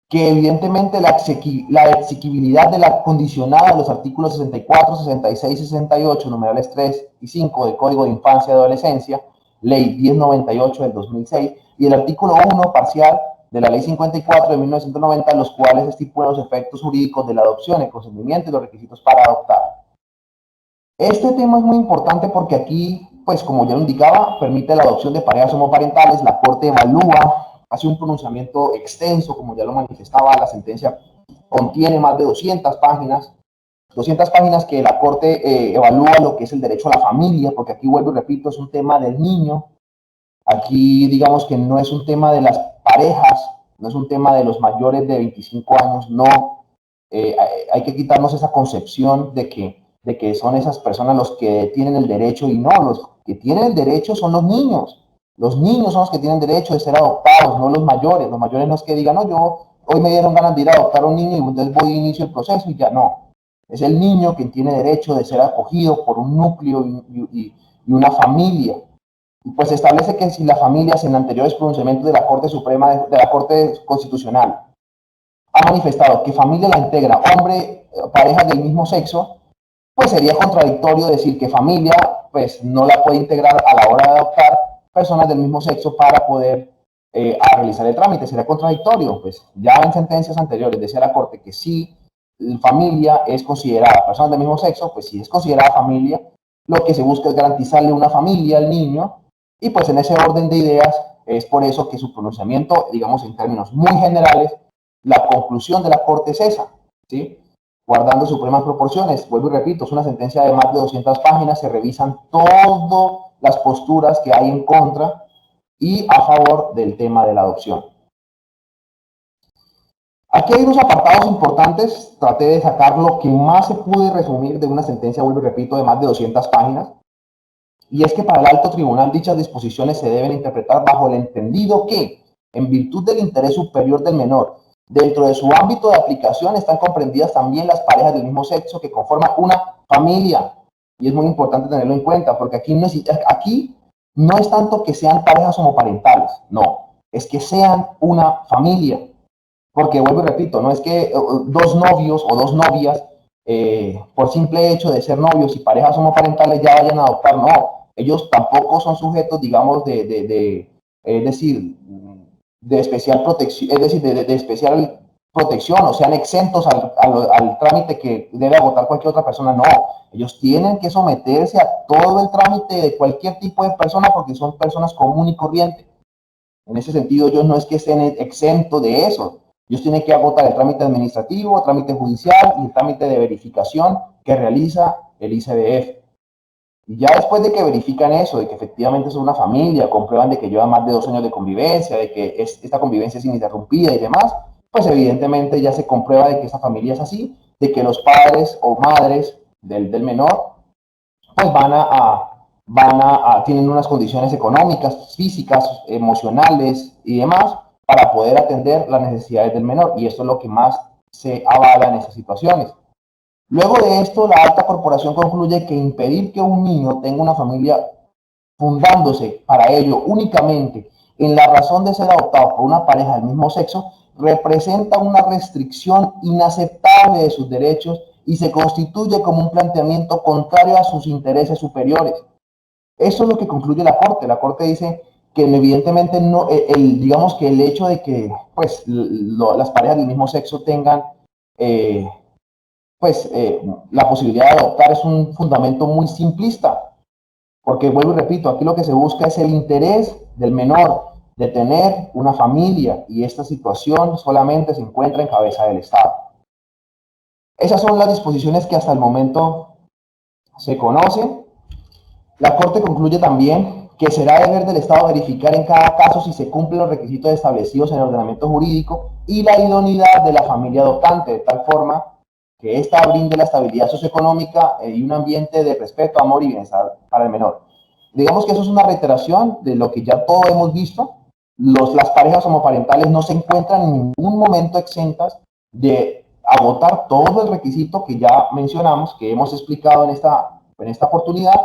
S1: que evidentemente la exequibilidad de la condicionada de los artículos 64, 66 y 68, numerales 3 y 5 del Código de Infancia y Adolescencia, Ley 1098 del 2006, y el artículo 1 parcial de la Ley 54 de 1990, los cuales estipulan los efectos jurídicos de la adopción, el consentimiento y los requisitos para adoptar. Este tema es muy importante porque aquí, pues como ya lo indicaba, permite la adopción de parejas homoparentales, la Corte evalúa, hace un pronunciamiento extenso, como ya lo manifestaba, la sentencia contiene más de 200 páginas, 200 páginas que la Corte evalúa lo que es el derecho a la familia, porque aquí vuelvo y repito, es un tema del niño, aquí digamos que no es un tema de las parejas, no es un tema de los mayores de 25 años, no, hay que quitarnos esa concepción de que son esas personas los que tienen el derecho y no, los que tienen el derecho son los niños. Los niños son los que tienen derecho de ser adoptados, no los mayores. Los mayores no es que digan, no, yo hoy me dieron ganas de ir a adoptar a un niño y entonces voy a inicio el proceso y ya no. Es el niño quien tiene derecho de ser acogido por un núcleo y una familia. Y pues establece que si las familias en anteriores pronunciamientos de la Corte Suprema, de la Corte Constitucional, ha manifestado que familia la integra hombre, parejas del mismo sexo, pues sería contradictorio decir que familia pues no la puede integrar a la hora de adoptar personas del mismo sexo para poder realizar el trámite. Sería contradictorio, pues ya en sentencias anteriores decía la Corte que si familia es considerada personas del mismo sexo, pues si es considerada familia, lo que se busca es garantizarle una familia al niño y pues en ese orden de ideas es por eso que su pronunciamiento, digamos en términos muy generales, la conclusión de la Corte es esa, ¿sí? Guardando supremas proporciones. Vuelvo y repito, es una sentencia de más de 200 páginas, se revisan todas las posturas que hay en contra y a favor del tema de la adopción. Aquí hay unos apartados importantes, traté de sacar lo que más se pude resumir de una sentencia, vuelvo y repito, de más de 200 páginas, y es que para el alto tribunal dichas disposiciones se deben interpretar bajo el entendido que, en virtud del interés superior del menor, dentro de su ámbito de aplicación están comprendidas también las parejas del mismo sexo que conforman una familia. Y es muy importante tenerlo en cuenta, porque aquí no es tanto que sean parejas homoparentales, no, es que sean una familia. Porque vuelvo y repito, no es que dos novios o dos novias, por simple hecho de ser novios y parejas homoparentales, ya vayan a adoptar, no. Ellos tampoco son sujetos, digamos, es decir, de especial protección, es decir, de especial protección, o sean exentos al trámite que debe agotar cualquier otra persona. No, ellos tienen que someterse a todo el trámite de cualquier tipo de persona porque son personas común y corriente. En ese sentido, ellos no es que estén exentos de eso. Ellos tienen que agotar el trámite administrativo, el trámite judicial y el trámite de verificación que realiza el ICBF. Y ya después de que verifican eso, de que efectivamente son una familia, comprueban de que llevan más de 2 años de convivencia, de que esta convivencia es ininterrumpida y demás, pues evidentemente ya se comprueba de que esa familia es así, de que los padres o madres del menor pues tienen unas condiciones económicas, físicas, emocionales y demás para poder atender las necesidades del menor. Y esto es lo que más se avala en esas situaciones. Luego de esto, la alta corporación concluye que impedir que un niño tenga una familia fundándose para ello únicamente en la razón de ser adoptado por una pareja del mismo sexo representa una restricción inaceptable de sus derechos y se constituye como un planteamiento contrario a sus intereses superiores. Eso es lo que concluye la Corte. La Corte dice que evidentemente no, digamos que el hecho de que pues, las parejas del mismo sexo tengan pues la posibilidad de adoptar es un fundamento muy simplista, porque vuelvo y repito, aquí lo que se busca es el interés del menor de tener una familia y esta situación solamente se encuentra en cabeza del Estado. Esas son las disposiciones que hasta el momento se conocen. La Corte concluye también que será deber del Estado verificar en cada caso si se cumplen los requisitos establecidos en el ordenamiento jurídico y la idoneidad de la familia adoptante, de tal forma que ésta brinde la estabilidad socioeconómica y un ambiente de respeto, amor y bienestar para el menor. Digamos que eso es una reiteración de lo que ya todos hemos visto. Las parejas homoparentales no se encuentran en ningún momento exentas de agotar todo el requisito que ya mencionamos, que hemos explicado en esta oportunidad,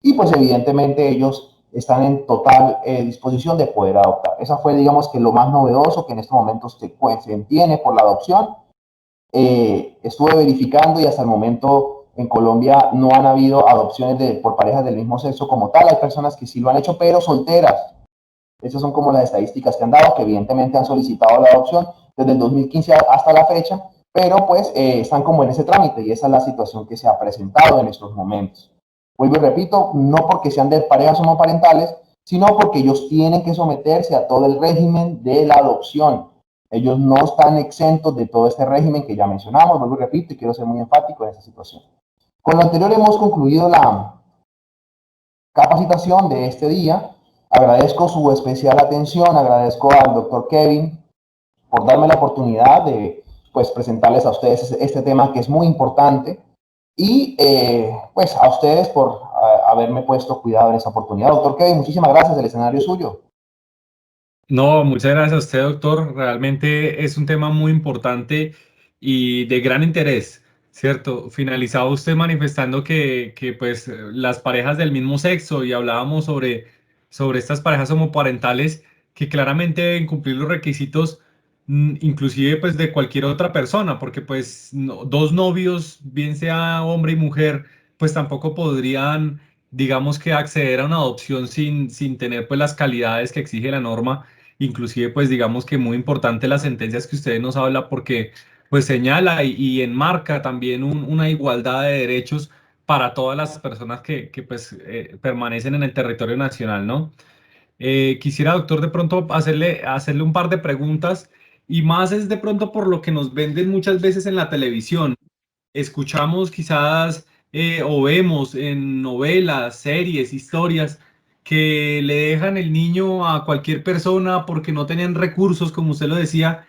S1: y pues evidentemente ellos están en total disposición de poder adoptar. Esa fue, digamos, que lo más novedoso que en estos momentos se entiende por la adopción. Estuve verificando y hasta el momento en Colombia no han habido adopciones por parejas del mismo sexo como tal. Hay personas que sí lo han hecho, pero solteras. Esas son como las estadísticas que han dado, que evidentemente han solicitado la adopción desde el 2015 hasta la fecha, pero pues están como en ese trámite y esa es la situación que se ha presentado en estos momentos. Vuelvo y repito, no porque sean de parejas homoparentales, sino porque ellos tienen que someterse a todo el régimen de la adopción. Ellos no están exentos de todo este régimen que ya mencionamos, vuelvo y repito, y quiero ser muy enfático en esta situación. Con lo anterior hemos concluido la capacitación de este día. Agradezco su especial atención, agradezco al doctor Kevin por darme la oportunidad de pues, presentarles a ustedes este tema que es muy importante y pues a ustedes por haberme puesto cuidado en esa oportunidad. Doctor Kevin, muchísimas gracias, el escenario es suyo.
S2: No, muchas gracias a usted, doctor. Realmente es un tema muy importante y de gran interés, ¿cierto? Finalizaba usted manifestando que pues las parejas del mismo sexo y hablábamos sobre estas parejas homoparentales que claramente deben cumplir los requisitos, inclusive pues de cualquier otra persona, porque pues dos novios, bien sea hombre y mujer, pues tampoco podrían, digamos que acceder a una adopción sin tener pues las calidades que exige la norma. Inclusive, pues digamos que muy importante las sentencias que usted nos habla porque pues señala y enmarca también una igualdad de derechos para todas las personas que pues permanecen en el territorio nacional, ¿no? Quisiera, doctor, de pronto hacerle un par de preguntas y más es de pronto por lo que nos venden muchas veces en la televisión. Escuchamos quizás o vemos en novelas, series, historias que le dejan el niño a cualquier persona porque no tenían recursos, como usted lo decía.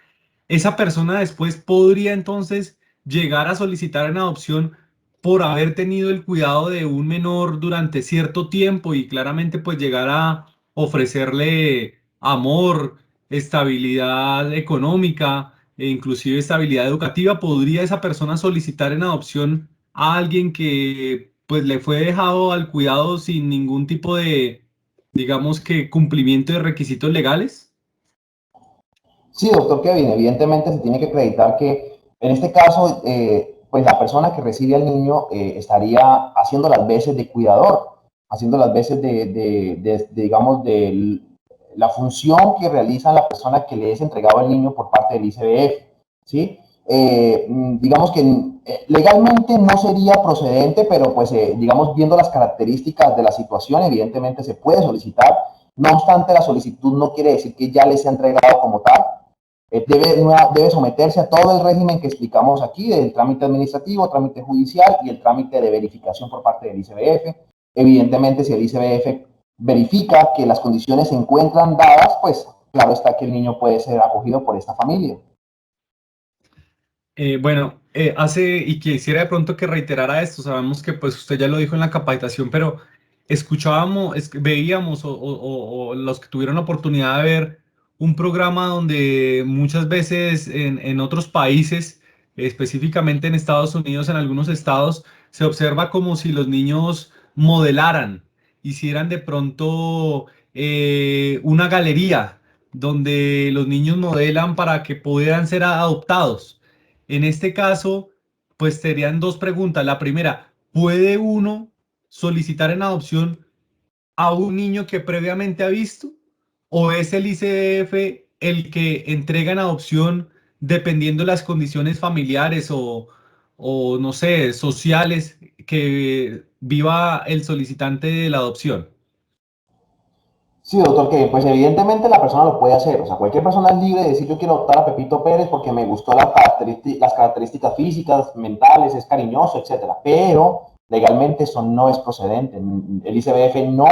S2: Esa persona después podría entonces llegar a solicitar en adopción por haber tenido el cuidado de un menor durante cierto tiempo y claramente pues llegar a ofrecerle amor, estabilidad económica e inclusive estabilidad educativa. ¿Podría esa persona solicitar en adopción a alguien que pues le fue dejado al cuidado sin ningún tipo de, digamos que, cumplimiento de requisitos legales?
S1: Sí, doctor Kevin, evidentemente se tiene que acreditar que en este caso, pues la persona que recibe al niño estaría haciendo las veces de cuidador, haciendo las veces digamos, de la función que realiza la persona que le es entregado el niño por parte del ICBF, ¿sí? Digamos que legalmente no sería procedente, pero pues digamos viendo las características de la situación, evidentemente se puede solicitar. No obstante, la solicitud no quiere decir que ya le sea entregado como tal. Debe someterse a todo el régimen que explicamos aquí, del trámite administrativo, trámite judicial y el trámite de verificación por parte del ICBF. Evidentemente, si el ICBF verifica que las condiciones se encuentran dadas, pues claro está que el niño puede ser acogido por esta familia.
S2: Bueno, y quisiera de pronto que reiterara esto, sabemos que pues usted ya lo dijo en la capacitación, pero veíamos o los que tuvieron la oportunidad de ver un programa donde muchas veces en otros países, específicamente en Estados Unidos, en algunos estados, se observa como si los niños modelaran, hicieran de pronto una galería donde los niños modelan para que puedan ser adoptados. En este caso, pues serían dos preguntas. La primera, ¿puede uno solicitar en adopción a un niño que previamente ha visto? ¿O es el ICF el que entrega en adopción dependiendo de las condiciones familiares o no sé, sociales que viva el solicitante de la adopción?
S1: Sí, doctor, que pues evidentemente la persona lo puede hacer. O sea, cualquier persona es libre de decir yo quiero adoptar a Pepito Pérez porque me gustó las características físicas, mentales, es cariñoso, etcétera. Pero legalmente eso no es procedente. El ICBF no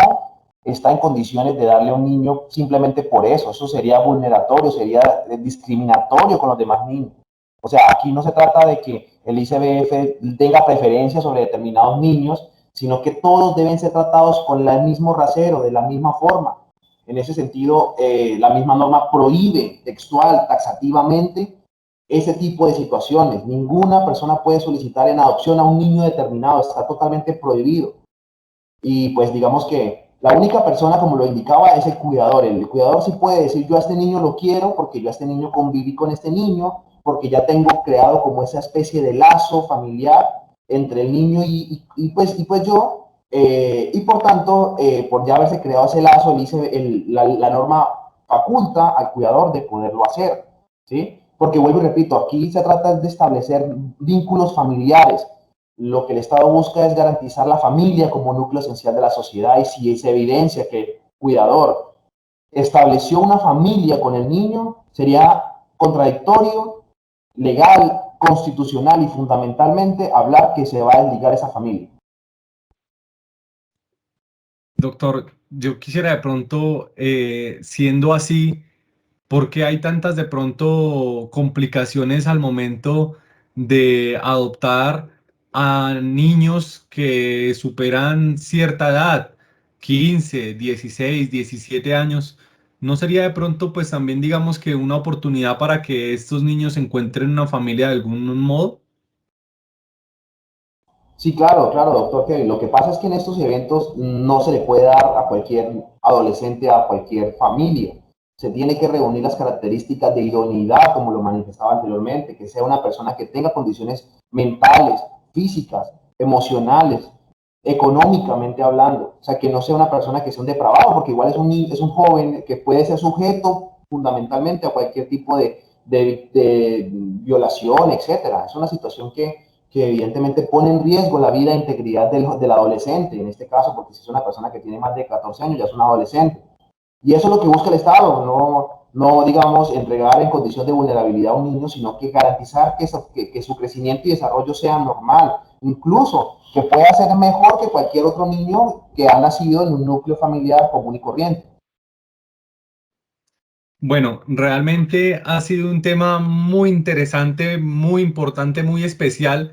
S1: está en condiciones de darle a un niño simplemente por eso. Eso sería vulneratorio, sería discriminatorio con los demás niños. O sea, aquí no se trata de que el ICBF tenga preferencia sobre determinados niños, sino que todos deben ser tratados con el mismo rasero, de la misma forma. En ese sentido, la misma norma prohíbe textual, taxativamente, ese tipo de situaciones. Ninguna persona puede solicitar en adopción a un niño determinado, está totalmente prohibido. Y pues digamos que la única persona, como lo indicaba, es el cuidador. El cuidador sí puede decir, yo a este niño lo quiero porque yo a este niño conviví con este niño, porque ya tengo creado como esa especie de lazo familiar entre el niño pues yo, y por tanto, por ya haberse creado ese lazo, la norma faculta al cuidador de poderlo hacer, ¿sí? Porque vuelvo y repito, aquí se trata de establecer vínculos familiares. Lo que el Estado busca es garantizar la familia como núcleo esencial de la sociedad, y si se evidencia que el cuidador estableció una familia con el niño, sería contradictorio, legal, constitucional y fundamentalmente hablar que se va a desligar esa familia.
S2: Doctor, yo quisiera de pronto, siendo así, ¿por qué hay tantas de pronto complicaciones al momento de adoptar a niños que superan cierta edad, 15, 16, 17 años? ¿No sería de pronto pues también digamos que una oportunidad para que estos niños encuentren una familia de algún modo?
S1: Sí, claro, claro, doctor Kevin. Lo que pasa es que en estos eventos no se le puede dar a cualquier adolescente, a cualquier familia. Se tiene que reunir las características de idoneidad, como lo manifestaba anteriormente, que sea una persona que tenga condiciones mentales, físicas, emocionales, económicamente hablando. O sea, que no sea una persona que sea un depravado, porque igual es un joven que puede ser sujeto fundamentalmente a cualquier tipo de violación, etcétera. Es una situación que evidentemente pone en riesgo la vida e integridad del adolescente, en este caso, porque si es una persona que tiene más de 14 años, ya es un adolescente. Y eso es lo que busca el Estado, no digamos, entregar en condición de vulnerabilidad a un niño, sino que garantizar que su crecimiento y desarrollo sea normal, incluso que pueda ser mejor que cualquier otro niño que ha nacido en un núcleo familiar común y corriente.
S2: Bueno, realmente ha sido un tema muy interesante, muy importante, muy especial,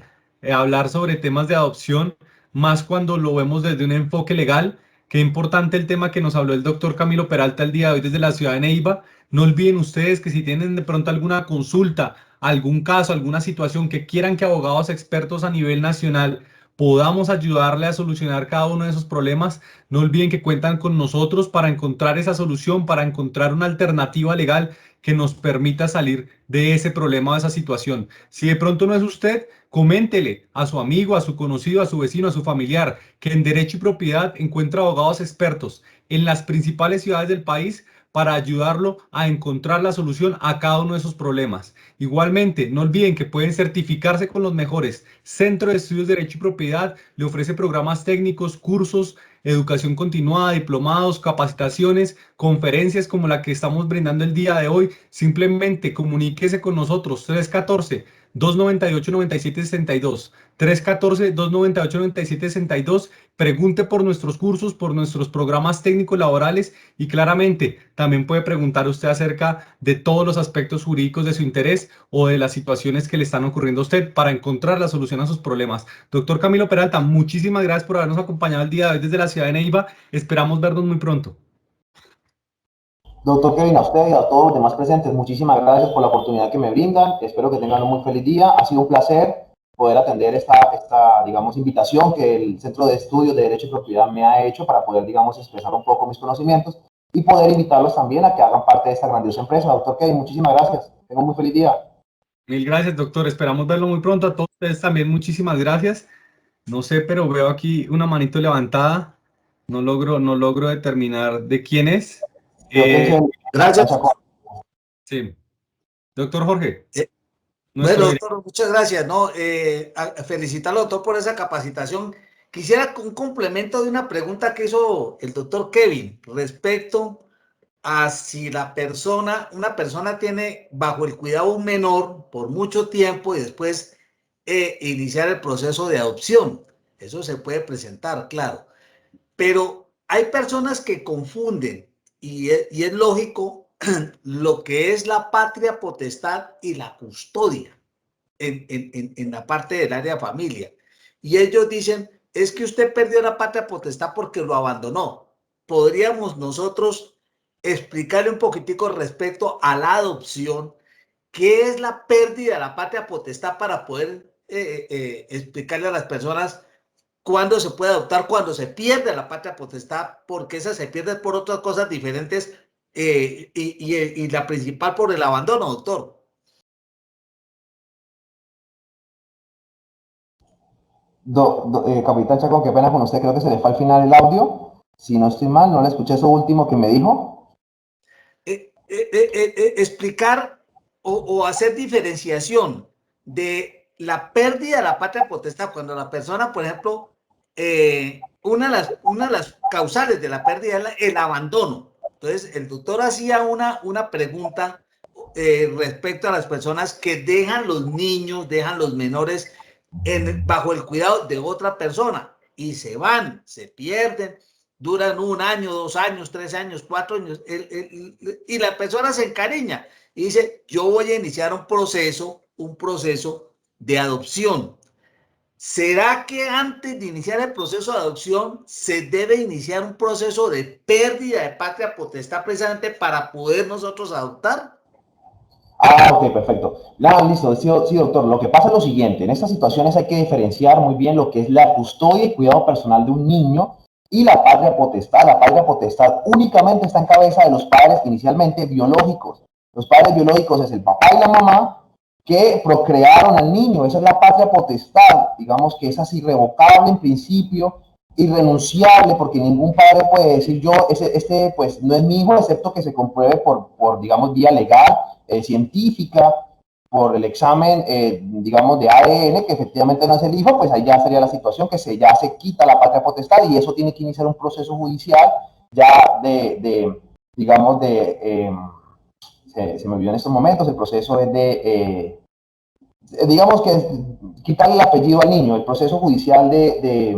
S2: hablar sobre temas de adopción, más cuando lo vemos desde un enfoque legal. Qué importante el tema que nos habló el doctor Camilo Peralta el día de hoy desde la ciudad de Neiva. No olviden ustedes que si tienen de pronto alguna consulta, algún caso, alguna situación que quieran que abogados expertos a nivel nacional podamos ayudarle a solucionar cada uno de esos problemas, no olviden que cuentan con nosotros para encontrar esa solución, para encontrar una alternativa legal que nos permita salir de ese problema, de esa situación. Si de pronto no es usted, coméntele a su amigo, a su conocido, a su vecino, a su familiar, que en derecho y propiedad encuentra abogados expertos en las principales ciudades del país para ayudarlo a encontrar la solución a cada uno de esos problemas. Igualmente, no olviden que pueden certificarse con los mejores. Centro de Estudios de Derecho y Propiedad le ofrece programas técnicos, cursos, educación continuada, diplomados, capacitaciones, conferencias como la que estamos brindando el día de hoy. Simplemente comuníquese con nosotros 314-298-9762. 314-298-9762. Pregunte por nuestros cursos, por nuestros programas técnicos laborales y claramente también puede preguntar usted acerca de todos los aspectos jurídicos de su interés o de las situaciones que le están ocurriendo a usted para encontrar la solución a sus problemas. Doctor Camilo Peralta, muchísimas gracias por habernos acompañado el día de hoy desde la ciudad de Neiva. Esperamos vernos muy pronto.
S1: Doctor Kevin, a usted y a todos los demás presentes, muchísimas gracias por la oportunidad que me brindan. Espero que tengan un muy feliz día. Ha sido un placer poder atender esta, digamos, invitación que el Centro de Estudios de Derecho y Propiedad me ha hecho para poder, digamos, expresar un poco mis conocimientos y poder invitarlos también a que hagan parte de esta grandiosa empresa. Doctor Kevin, muchísimas gracias. Tenga un muy feliz día.
S2: Mil gracias, doctor. Esperamos verlo muy pronto. A todos ustedes también, muchísimas gracias. No sé, pero veo aquí una manito levantada. No logro determinar de quién es.
S3: Gracias.
S2: Sí. Doctor Jorge.
S3: Bueno, doctor, muchas gracias. ¿No? Felicitarlo, doctor, por esa capacitación. Quisiera un complemento de una pregunta que hizo el doctor Kevin respecto a si una persona tiene bajo el cuidado un menor por mucho tiempo y después iniciar el proceso de adopción. Eso se puede presentar, claro. Pero hay personas que confunden y es lógico lo que es la patria potestad y la custodia en la parte del área de familia. Y ellos dicen, es que usted perdió la patria potestad porque lo abandonó. ¿Podríamos nosotros explicarle un poquitico respecto a la adopción? ¿Qué es la pérdida de la patria potestad para poder explicarle a las personas cuándo se puede adoptar, cuando se pierde la patria potestad, porque esa se pierde por otras cosas diferentes y la principal por el abandono, doctor?
S1: Capitán Chacón, qué pena con usted, creo que se le fue al final el audio. Si no estoy mal, no le escuché eso último que me dijo.
S3: Explicar o hacer diferenciación de la pérdida de la patria potestad, cuando la persona, por ejemplo, una de las causales de la pérdida es el abandono. Entonces, el doctor hacía una pregunta respecto a las personas que dejan los niños, dejan los menores bajo el cuidado de otra persona y se van, se pierden, duran 1 año, 2 años, 3 años, 4 años, y la persona se encariña y dice, yo voy a iniciar un proceso de adopción. ¿Será que antes de iniciar el proceso de adopción se debe iniciar un proceso de pérdida de patria potestad precisamente para poder nosotros adoptar?
S1: Ok, perfecto. Listo, sí, doctor. Lo que pasa es lo siguiente, en estas situaciones hay que diferenciar muy bien lo que es la custodia y cuidado personal de un niño y la patria potestad. La patria potestad únicamente está en cabeza de los padres inicialmente biológicos. Los padres biológicos es el papá y la mamá que procrearon al niño. Esa es la patria potestad. Digamos que esa es irrevocable en principio, irrenunciable, porque ningún padre puede decir yo, este pues no es mi hijo, excepto que se compruebe por digamos, vía legal, científica, por el examen, digamos, de ADN, que efectivamente no es el hijo, pues ahí ya sería la situación que ya se quita la patria potestad y eso tiene que iniciar un proceso judicial ya digamos, se me olvidó en estos momentos, el proceso es digamos que quitarle el apellido al niño, el proceso judicial de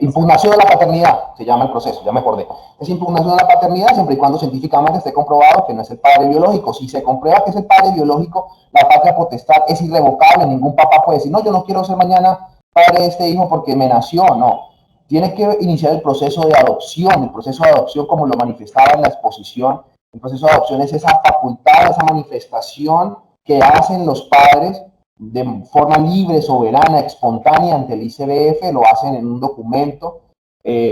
S1: impugnación de la paternidad, se llama el proceso, ya me acordé. Es impugnación de la paternidad siempre y cuando científicamente esté comprobado que no es el padre biológico. Si se comprueba que es el padre biológico, la patria potestad es irrevocable. Ningún papá puede decir, no, yo no quiero ser mañana padre de este hijo porque me nació. No. Tiene que iniciar el proceso de adopción. El proceso de adopción, como lo manifestaba en la exposición, el proceso de adopción es esa facultad, esa manifestación que hacen los padres de forma libre, soberana, espontánea ante el ICBF, lo hacen en un documento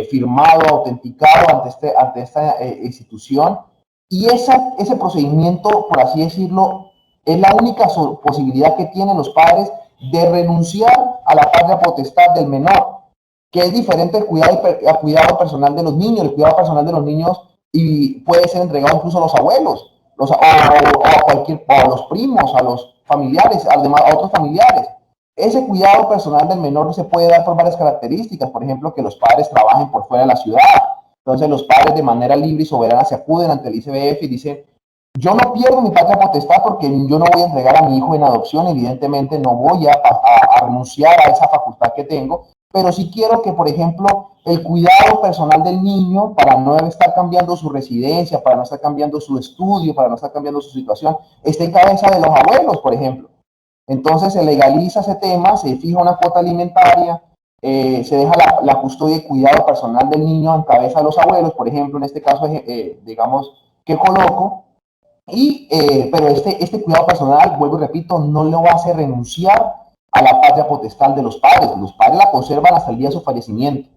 S1: firmado, autenticado ante esta institución. Y ese procedimiento, por así decirlo, es la única posibilidad que tienen los padres de renunciar a la patria potestad del menor, que es diferente al cuidado personal de los niños. El cuidado personal de los niños y puede ser entregado incluso a los abuelos, a los primos, a los familiares, a otros familiares. Ese cuidado personal del menor se puede dar por varias características, por ejemplo, que los padres trabajen por fuera de la ciudad. Entonces los padres de manera libre y soberana se acuden ante el ICBF y dicen, yo no pierdo mi patria potestad porque yo no voy a entregar a mi hijo en adopción, evidentemente no voy a renunciar a esa facultad que tengo, pero sí quiero que, por ejemplo, el cuidado personal del niño, para no estar cambiando su residencia, para no estar cambiando su estudio, para no estar cambiando su situación, esté en cabeza de los abuelos, por ejemplo. Entonces se legaliza ese tema, se fija una cuota alimentaria, se deja la custodia y cuidado personal del niño en cabeza de los abuelos, por ejemplo, en este caso, digamos, que coloco, pero este cuidado personal, vuelvo y repito, no lo hace renunciar a la patria potestad de los padres. Los padres la conservan hasta el día de su fallecimiento.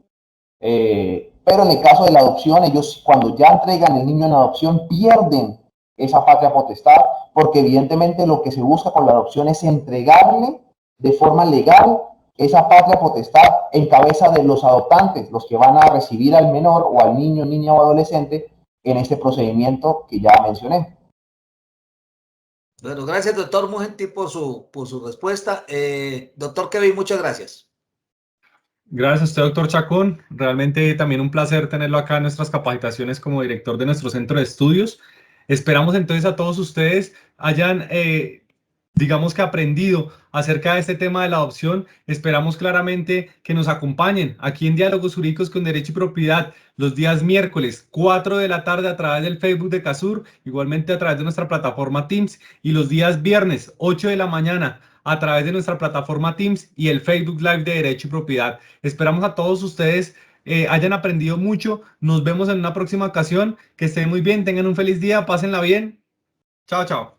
S1: Pero en el caso de la adopción, ellos cuando ya entregan el niño en adopción pierden esa patria potestad, porque evidentemente lo que se busca con la adopción es entregarle de forma legal esa patria potestad en cabeza de los adoptantes, los que van a recibir al menor o al niño, niña o adolescente en este procedimiento que ya mencioné.
S3: Bueno, gracias, doctor Mugenti, por su respuesta. Doctor Kevin, muchas gracias.
S2: Gracias a usted, doctor Chacón. Realmente también un placer tenerlo acá en nuestras capacitaciones como director de nuestro centro de estudios. Esperamos entonces a todos ustedes hayan, digamos que aprendido acerca de este tema de la adopción. Esperamos claramente que nos acompañen aquí en Diálogos Jurídicos con Derecho y Propiedad los días miércoles 4 de la tarde a través del Facebook de CASUR, igualmente a través de nuestra plataforma Teams, y los días viernes 8 de la mañana a través de nuestra plataforma Teams y el Facebook Live de Derecho y Propiedad. Esperamos a todos ustedes hayan aprendido mucho. Nos vemos en una próxima ocasión. Que estén muy bien, tengan un feliz día, pásenla bien. Chao, chao.